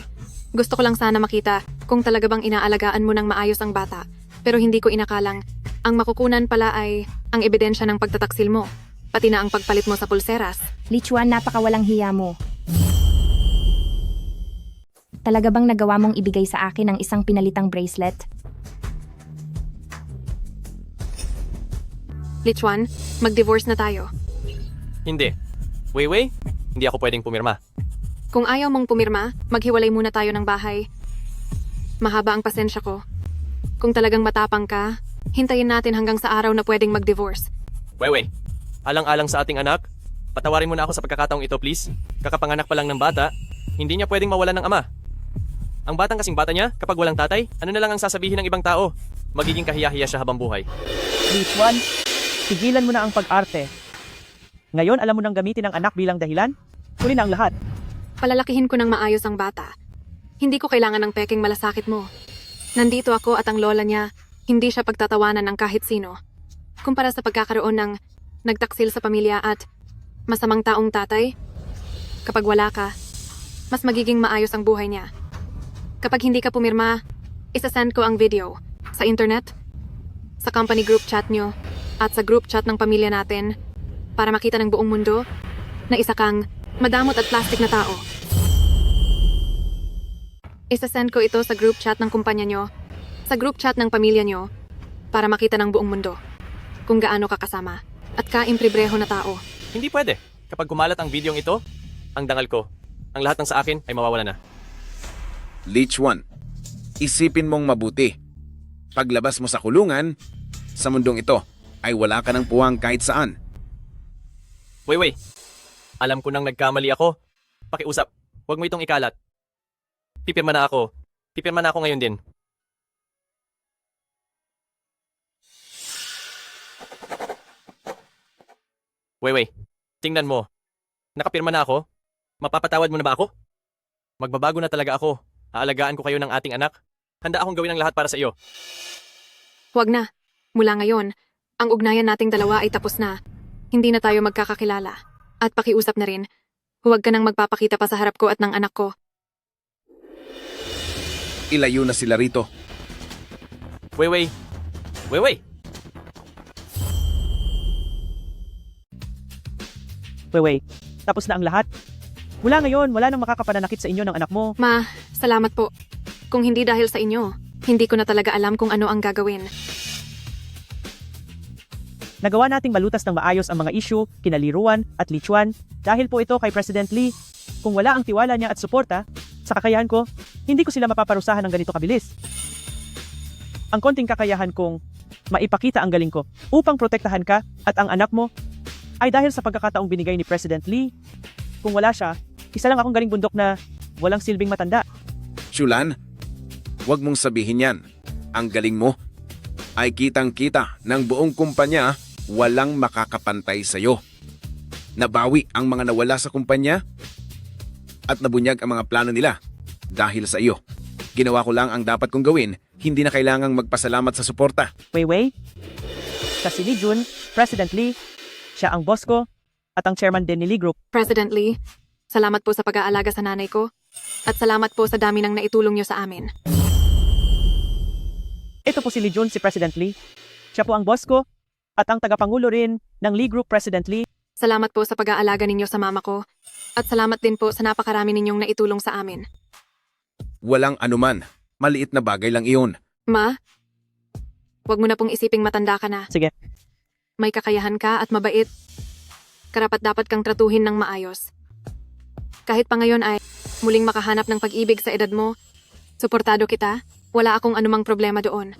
Speaker 5: Gusto ko lang sana makita kung talaga bang inaalagaan mo ng maayos ang bata, pero hindi ko inakalang ang makukunan pala ay ang ebidensya ng pagtataksil mo, pati na ang pagpalit mo sa pulseras.
Speaker 9: Lichuan, napakawalang hiya mo. Talaga bang nagawa mong ibigay sa akin ang isang pinalitang bracelet?
Speaker 5: Lichuan, mag-divorce na tayo.
Speaker 2: Hindi. Weiwei, hindi ako pwedeng pumirma.
Speaker 5: Kung ayaw mong pumirma, maghiwalay muna tayo ng bahay. Mahaba ang pasensya ko. Kung talagang matapang ka, hintayin natin hanggang sa araw na pwedeng mag-divorce.
Speaker 2: Weiwei, alang-alang sa ating anak, patawarin mo na ako sa pagkakataong ito please. Kakapanganak pa lang ng bata, hindi niya pwedeng mawalan ng ama. Ang batang kasing bata niya, kapag walang tatay, ano na lang ang sasabihin ng ibang tao? Magiging kahiya-hiya siya habang buhay.
Speaker 1: Lichuan, tigilan mo na ang pag-arte. Ngayon alam mo nang gamitin ang anak bilang dahilan? Huli na ang lahat.
Speaker 5: Palalakihin ko ng maayos ang bata. Hindi ko kailangan ng peking malasakit mo. Nandito ako at ang lola niya, hindi siya pagtatawanan ng kahit sino. Kumpara sa pagkakaroon ng nagtaksil sa pamilya at masamang taong tatay, kapag wala ka, mas magiging maayos ang buhay niya. Kapag hindi ka pumirma, isasend ko ang video sa internet, sa company group chat nyo, at sa group chat ng pamilya natin para makita ng buong mundo na isa kang madamot at plastic na tao. Isasend ko ito sa group chat ng kumpanya nyo, sa group chat ng pamilya nyo, para makita ng buong mundo kung gaano ka kasama at kaimpribreho na tao.
Speaker 2: Hindi pwede. Kapag kumalat ang videong ito, ang dangal ko, ang lahat ng sa akin ay mawawala na.
Speaker 3: Lichuan, isipin mong mabuti. Paglabas mo sa kulungan, sa mundong ito, ay wala ka ng puwang kahit saan.
Speaker 2: Weiwei, alam ko nang nagkamali ako. Pakiusap, huwag mo itong ikalat. Pipirma na ako. Pipirma na ako ngayon din. Weiwei, tingnan mo. Nakapirma na ako. Mapapatawad mo na ba ako? Magbabago na talaga ako. Aalagaan ko kayo ng ating anak. Handa akong gawin ang lahat para sa iyo.
Speaker 5: Huwag na. Mula ngayon, ang ugnayan nating dalawa ay tapos na. Hindi na tayo magkakakilala. At pakiusap na rin, huwag ka nang magpapakita pa sa harap ko at ng anak ko.
Speaker 3: Ilayo na sila rito.
Speaker 2: Weiwei. Weiwei.
Speaker 1: Weiwei, tapos na ang lahat. Mula ngayon, wala nang makakapananakit sa inyo ng anak mo.
Speaker 5: Ma, salamat po. Kung hindi dahil sa inyo, hindi ko na talaga alam kung ano ang gagawin.
Speaker 1: Nagawa nating malutas ng maayos ang mga issue, kinaliruan at Lichuan dahil po ito kay President Lee. Kung wala ang tiwala niya at suporta sa kakayahan ko, hindi ko sila mapaparusahan ng ganito kabilis. Ang konting kakayahan kong maipakita ang galing ko upang protektahan ka at ang anak mo ay dahil sa pagkakataong binigay ni President Lee. Kung wala siya, isa lang akong galing bundok na walang silbing matanda.
Speaker 3: Chulan, huwag mong sabihin yan. Ang galing mo ay kitang-kita ng buong kumpanya, walang makakapantay sa'yo. Nabawi ang mga nawala sa kumpanya at nabunyag ang mga plano nila dahil sa iyo. Ginawa ko lang ang dapat kong gawin, hindi na kailangang magpasalamat sa suporta.
Speaker 1: Weiwei, siya si Lee Jun, President Lee, siya ang boss ko at ang chairman din ni Lee Group.
Speaker 5: President Lee, salamat po sa pag-aalaga sa nanay ko at salamat po sa dami ng naitulong niyo sa amin.
Speaker 1: Ito po si Lee Jun, si President Lee. Siya po ang boss ko at ang tagapangulo rin ng Lee Group, President Lee.
Speaker 5: Salamat po sa pag-aalaga ninyo sa mama ko at salamat din po sa napakarami ninyong naitulong sa amin.
Speaker 3: Walang anuman, maliit na bagay lang iyon.
Speaker 5: Ma, huwag mo na pong isiping matanda ka na.
Speaker 1: Sige.
Speaker 5: May kakayahan ka at mabait. Karapat-dapat kang tratuhin ng maayos. Kahit pa ngayon ay muling makahanap ng pag-ibig sa edad mo, suportado kita, wala akong anumang problema doon.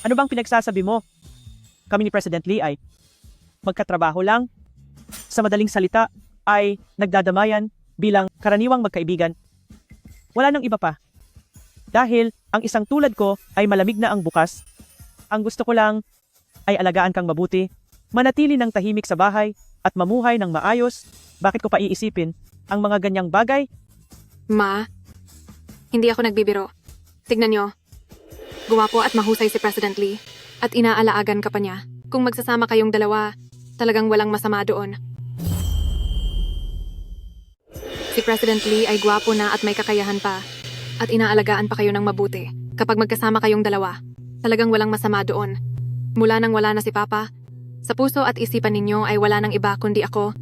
Speaker 1: Ano bang pinagsasabi mo? Kami ni President Lee ay magkatrabaho lang. Sa madaling salita ay nagdadamayan bilang karaniwang magkaibigan. Wala nang iba pa. Dahil ang isang tulad ko ay malamig na ang bukas. Ang gusto ko lang ay alagaan kang mabuti, manatili ng tahimik sa bahay at mamuhay ng maayos. Bakit ko pa iisipin ang mga ganyang bagay?
Speaker 5: Ma, hindi ako nagbibiro. Tignan nyo. Guwapo at mahusay si President Lee. At inaalaagan ka pa niya. Kung magsasama kayong dalawa, talagang walang masama doon. Si President Lee ay gwapo na at may kakayahan pa. At inaalagaan pa kayo ng mabuti. Kapag magkasama kayong dalawa, talagang walang masama doon. Mula nang wala na si Papa, sa puso at isipan ninyo ay wala nang iba kundi ako.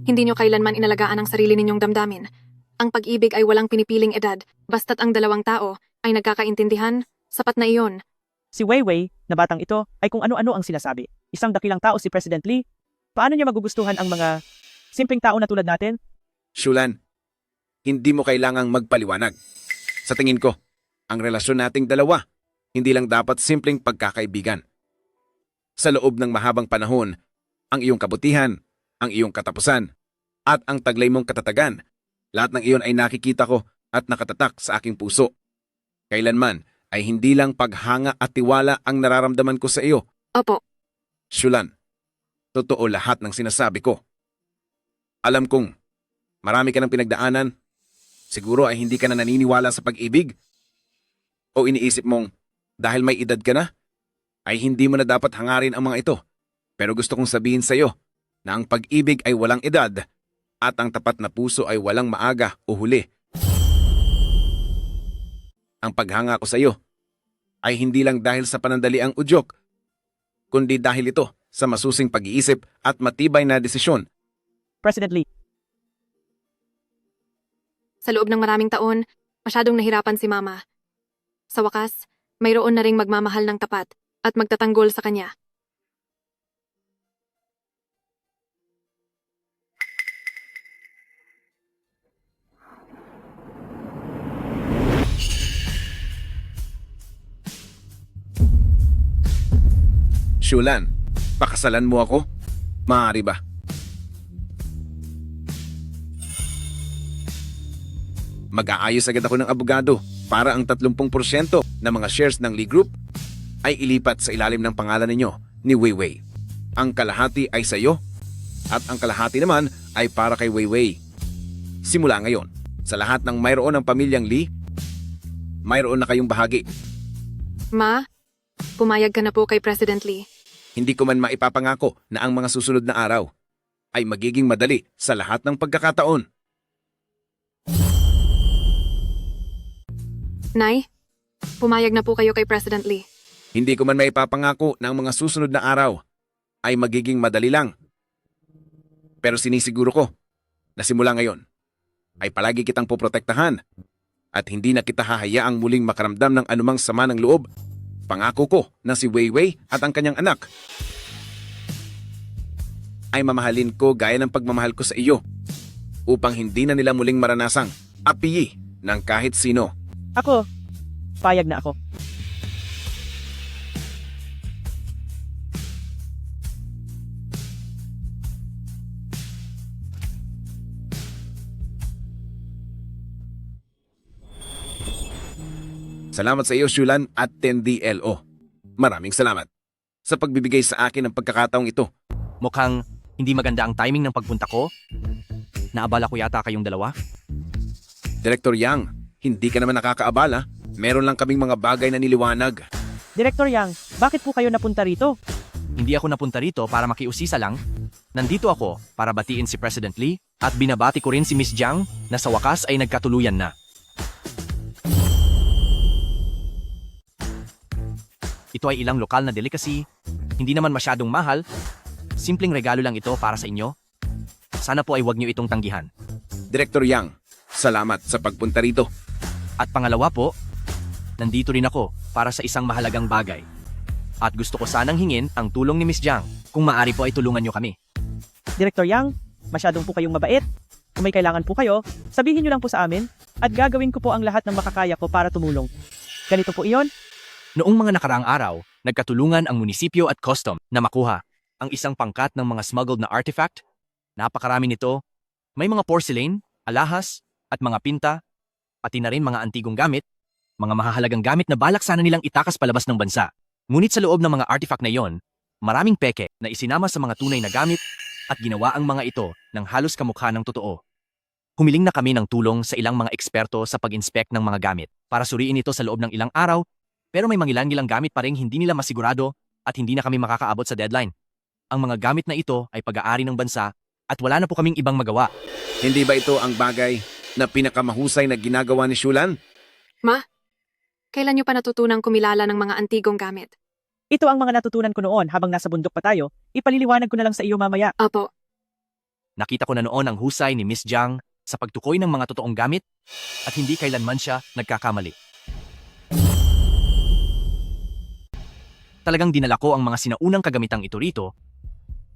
Speaker 5: Hindi nyo kailanman inalagaan ang sarili ninyong damdamin. Ang pag-ibig ay walang pinipiling edad, basta't ang dalawang tao ay nagkakaintindihan, sapat na iyon.
Speaker 1: Si Weiwei, na batang ito, ay kung ano-ano ang sinasabi. Isang dakilang tao si President Lee. Paano niya magugustuhan ang mga simpleng tao na tulad natin?
Speaker 3: Shulan, hindi mo kailangang magpaliwanag. Sa tingin ko, ang relasyon nating dalawa, hindi lang dapat simpleng pagkakaibigan. Sa loob ng mahabang panahon, ang iyong kabutihan, ang iyong katapusan, at ang taglay mong katatagan, lahat ng iyon ay nakikita ko at nakatatak sa aking puso. Kailanman ay hindi lang paghanga at tiwala ang nararamdaman ko sa iyo.
Speaker 5: Opo,
Speaker 3: Shulan, totoo lahat ng sinasabi ko. Alam kong marami ka ng pinagdaanan. Siguro ay hindi ka na naniniwala sa pag-ibig. O iniisip mong dahil may edad ka na, ay hindi mo na dapat hangarin ang mga ito. Pero gusto kong sabihin sa iyo na ang pag-ibig ay walang edad at ang tapat na puso ay walang maaga o huli. Ang paghanga ko sa iyo ay hindi lang dahil sa panandaliang udyok, kundi dahil ito sa masusing pag-iisip at matibay na desisyon.
Speaker 1: President Lee,
Speaker 5: sa loob ng maraming taon, masyadong nahirapan si Mama. Sa wakas, mayroon na ring magmamahal ng tapat at magtatanggol sa kanya.
Speaker 3: Shulan, pakasalan mo ako? Maaari ba? Mag-aayos agad ako ng abogado para ang 30% ng mga shares ng Lee Group ay ilipat sa ilalim ng pangalan ninyo ni Weiwei. Ang kalahati ay sa iyo at ang kalahati naman ay para kay Weiwei. Simula ngayon, sa lahat ng mayroon ng pamilyang Lee, mayroon na kayong bahagi.
Speaker 5: Ma, pumayag ka na po kay President Lee.
Speaker 3: Hindi ko man maipapangako na ang mga susunod na araw ay magiging madali sa lahat ng pagkakataon.
Speaker 5: Nay, pumayag na po kayo kay President Lee.
Speaker 3: Hindi ko man maipapangako na ang mga susunod na araw ay magiging madali lang. Pero sinisiguro ko na simula ngayon ay palagi kitang poprotektahan at hindi na kita hahayaang muling makaramdam ng anumang sama ng loob. Pangako ko na si Weiwei at ang kanyang anak ay mamahalin ko gaya ng pagmamahal ko sa iyo upang hindi na nila muling maranasang apiyi ng kahit sino.
Speaker 1: ako, payag na ako.
Speaker 3: Salamat sa iyo, Shulan at 10DLO. Maraming salamat sa pagbibigay sa akin ng pagkakataong ito.
Speaker 2: Mukhang hindi maganda ang timing ng pagpunta ko. Naabala ko yata kayong dalawa.
Speaker 3: Director Yang, hindi ka naman nakakaabala. Meron lang kaming mga bagay na niliwanag.
Speaker 1: Director Yang, bakit po kayo napunta rito?
Speaker 2: Hindi ako napunta rito para makiusisa lang. Nandito ako para batiin si President Lee at binabati ko rin si Miss Jiang na sa wakas ay nagkatuluyan na. Ito ay ilang lokal na delicacy, hindi naman masyadong mahal. Simpleng regalo lang ito para sa inyo. Sana po ay huwag niyo itong tanggihan.
Speaker 3: Director Yang, salamat sa pagpunta rito.
Speaker 2: At pangalawa po, nandito rin ako para sa isang mahalagang bagay. At gusto ko sanang hingin ang tulong ni Miss Jiang. Kung maaari po ay tulungan niyo kami.
Speaker 1: Director Yang, masyadong po kayong mabait. Kung may kailangan po kayo, sabihin niyo lang po sa amin at gagawin ko po ang lahat ng makakaya ko para tumulong. Ganito po iyon.
Speaker 2: Noong mga nakaraang araw, nagkatulungan ang munisipyo at custom na makuha ang isang pangkat ng mga smuggled na artifact. Napakarami nito. May mga porcelain, alahas, at mga pinta, pati na rin mga antigong gamit, mga mahahalagang gamit na balak sana nilang itakas palabas ng bansa. Ngunit sa loob ng mga artifact na iyon, maraming peke na isinama sa mga tunay na gamit at ginawa ang mga ito ng halos kamukha ng totoo. Humiling na kami ng tulong sa ilang mga eksperto sa pag-inspect ng mga gamit para suriin ito sa loob ng ilang araw. Pero may mangilan-ngilang gamit pa rin hindi nila masigurado at hindi na kami makakaabot sa deadline. Ang mga gamit na ito ay pag-aari ng bansa at wala na po kaming ibang magawa.
Speaker 3: Hindi ba ito ang bagay na pinakamahusay na ginagawa ni Shulan?
Speaker 5: Ma, kailan niyo pa natutunang kumilala ng mga antigong gamit?
Speaker 1: Ito ang mga natutunan ko noon habang nasa bundok pa tayo. Ipaliliwanag ko na lang sa iyo mamaya.
Speaker 5: Opo,
Speaker 2: Nakita ko na noon ang husay ni Miss Jiang sa pagtukoy ng mga totoong gamit at hindi kailanman siya nagkakamali. Talagang dinala ko ang mga sinaunang kagamitang ito rito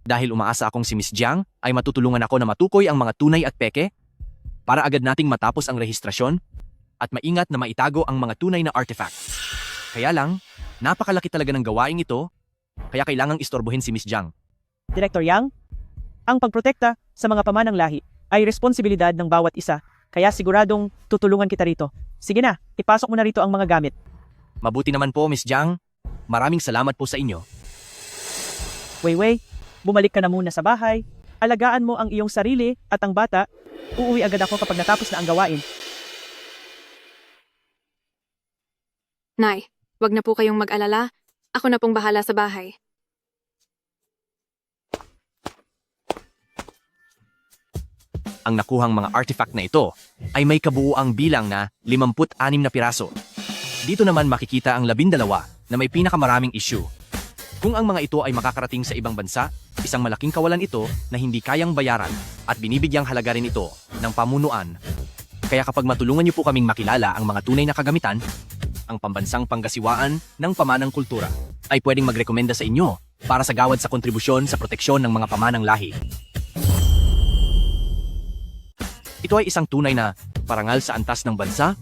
Speaker 2: dahil umaasa akong si Miss Jiang ay matutulungan ako na matukoy ang mga tunay at peke para agad nating matapos ang rehistrasyon at maingat na maitago ang mga tunay na artifact. Kaya lang, napakalaki talaga ng gawaing ito kaya kailangang istorbohin si Miss Jiang.
Speaker 1: Director Yang, ang pagprotekta sa mga pamanang lahi ay responsibilidad ng bawat isa, kaya siguradong tutulungan kita rito. Sige na, ipasok mo na rito ang mga gamit.
Speaker 2: Mabuti naman po, Miss Jiang. Maraming salamat po sa inyo.
Speaker 1: Weiwei, bumalik ka na muna sa bahay. Alagaan mo ang iyong sarili at ang bata. Uuwi agad ako kapag natapos na ang gawain.
Speaker 5: Nay, wag na po kayong mag-alala. Ako na pong bahala sa bahay.
Speaker 2: Ang nakuhang mga artifact na ito ay may kabuuang bilang na 56 na piraso. Dito naman makikita ang 12 na may pinakamaraming issue. Kung ang mga ito ay makakarating sa ibang bansa, isang malaking kawalan ito na hindi kayang bayaran at binibigyang halaga rin ito ng pamunuan. Kaya kapag matulungan niyo po kaming makilala ang mga tunay na kagamitan, ang pambansang panggasiwaan ng pamanang kultura ay pwedeng magrekomenda sa inyo para sa gawad sa kontribusyon sa proteksyon ng mga pamanang lahi. Ito ay isang tunay na parangal sa antas ng bansa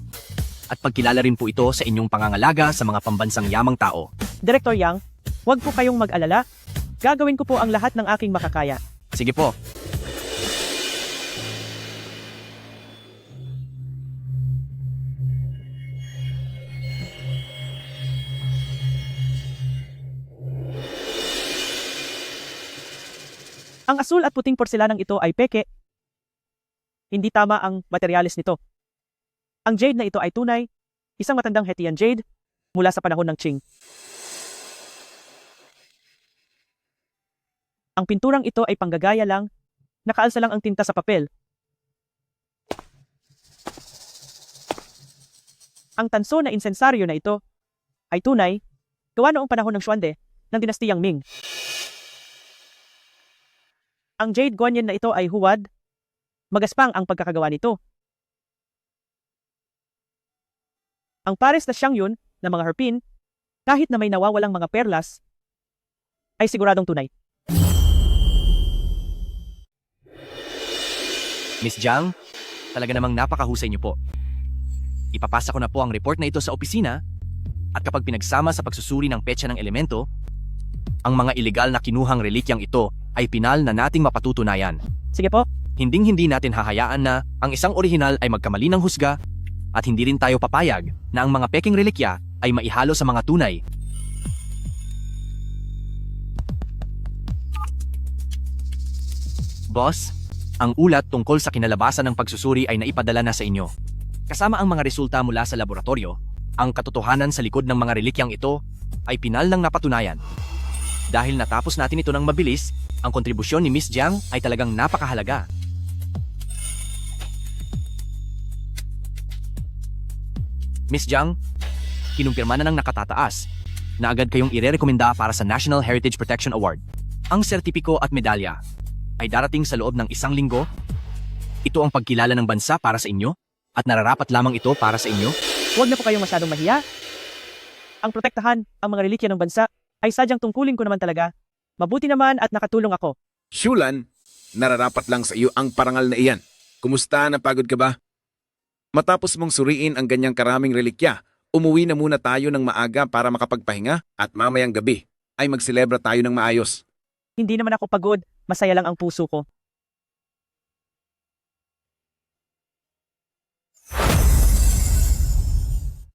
Speaker 2: at pagkilala rin po ito sa inyong pangangalaga sa mga pambansang yamang tao.
Speaker 1: Director Yang, huwag po kayong mag-alala. Gagawin ko po ang lahat ng aking makakaya.
Speaker 2: Sige po.
Speaker 1: Ang asul at puting porselanang ito ay peke. Hindi tama ang materyales nito. Ang jade na ito ay tunay, isang matandang Hetian jade mula sa panahon ng Qing. Ang pinturang ito ay panggagaya lang, nakaalsa lang ang tinta sa papel. Ang tanso na insensaryo na ito ay tunay, gawa noong panahon ng Xuande ng dinastiyang Ming. Ang jade guanyin na ito ay huwad, magaspang ang pagkakagawa nito. Ang pares na Xiangyun na mga harpin, kahit na may nawawalang mga perlas, ay siguradong tunay.
Speaker 2: Miss Jiang, talaga namang napakahusay niyo po. Ipapasa ko na po ang report na ito sa opisina at kapag pinagsama sa pagsusuri ng petsa ng elemento, ang mga ilegal na kinuhang relikyang ito ay pinal na nating mapatutunayan.
Speaker 1: Sige po.
Speaker 2: Hinding-hindi natin hahayaan na ang isang orihinal ay magkamali ng husga at hindi rin tayo papayag na ang mga peking relikya ay maihalo sa mga tunay. Boss, ang ulat tungkol sa kinalabasan ng pagsusuri ay naipadala na sa inyo. Kasama ang mga resulta mula sa laboratorio, ang katotohanan sa likod ng mga relikyang ito ay pinal ng napatunayan. Dahil natapos natin ito ng mabilis, ang kontribusyon ni Miss Jiang ay talagang napakahalaga. Miss Jiang, kinumpirma na ng nakatataas na agad kayong irerekomenda para sa National Heritage Protection Award. Ang sertipiko at medalya ay darating sa loob ng 1 linggo. Ito ang pagkilala ng bansa para sa inyo at nararapat lamang ito para sa inyo.
Speaker 1: Huwag na po kayong masyadong mahiya. Ang protektahan ang mga relikya ng bansa ay sadyang tungkulin ko naman talaga. Mabuti naman at nakatulong ako.
Speaker 3: Shulan, nararapat lang sa iyo ang parangal na iyan. Kumusta, napagod ka ba? Matapos mong suriin ang ganyang karaming relikya, umuwi na muna tayo ng maaga para makapagpahinga at mamayang gabi ay magselebra tayo ng maayos.
Speaker 1: Hindi naman ako pagod, masaya lang ang puso ko.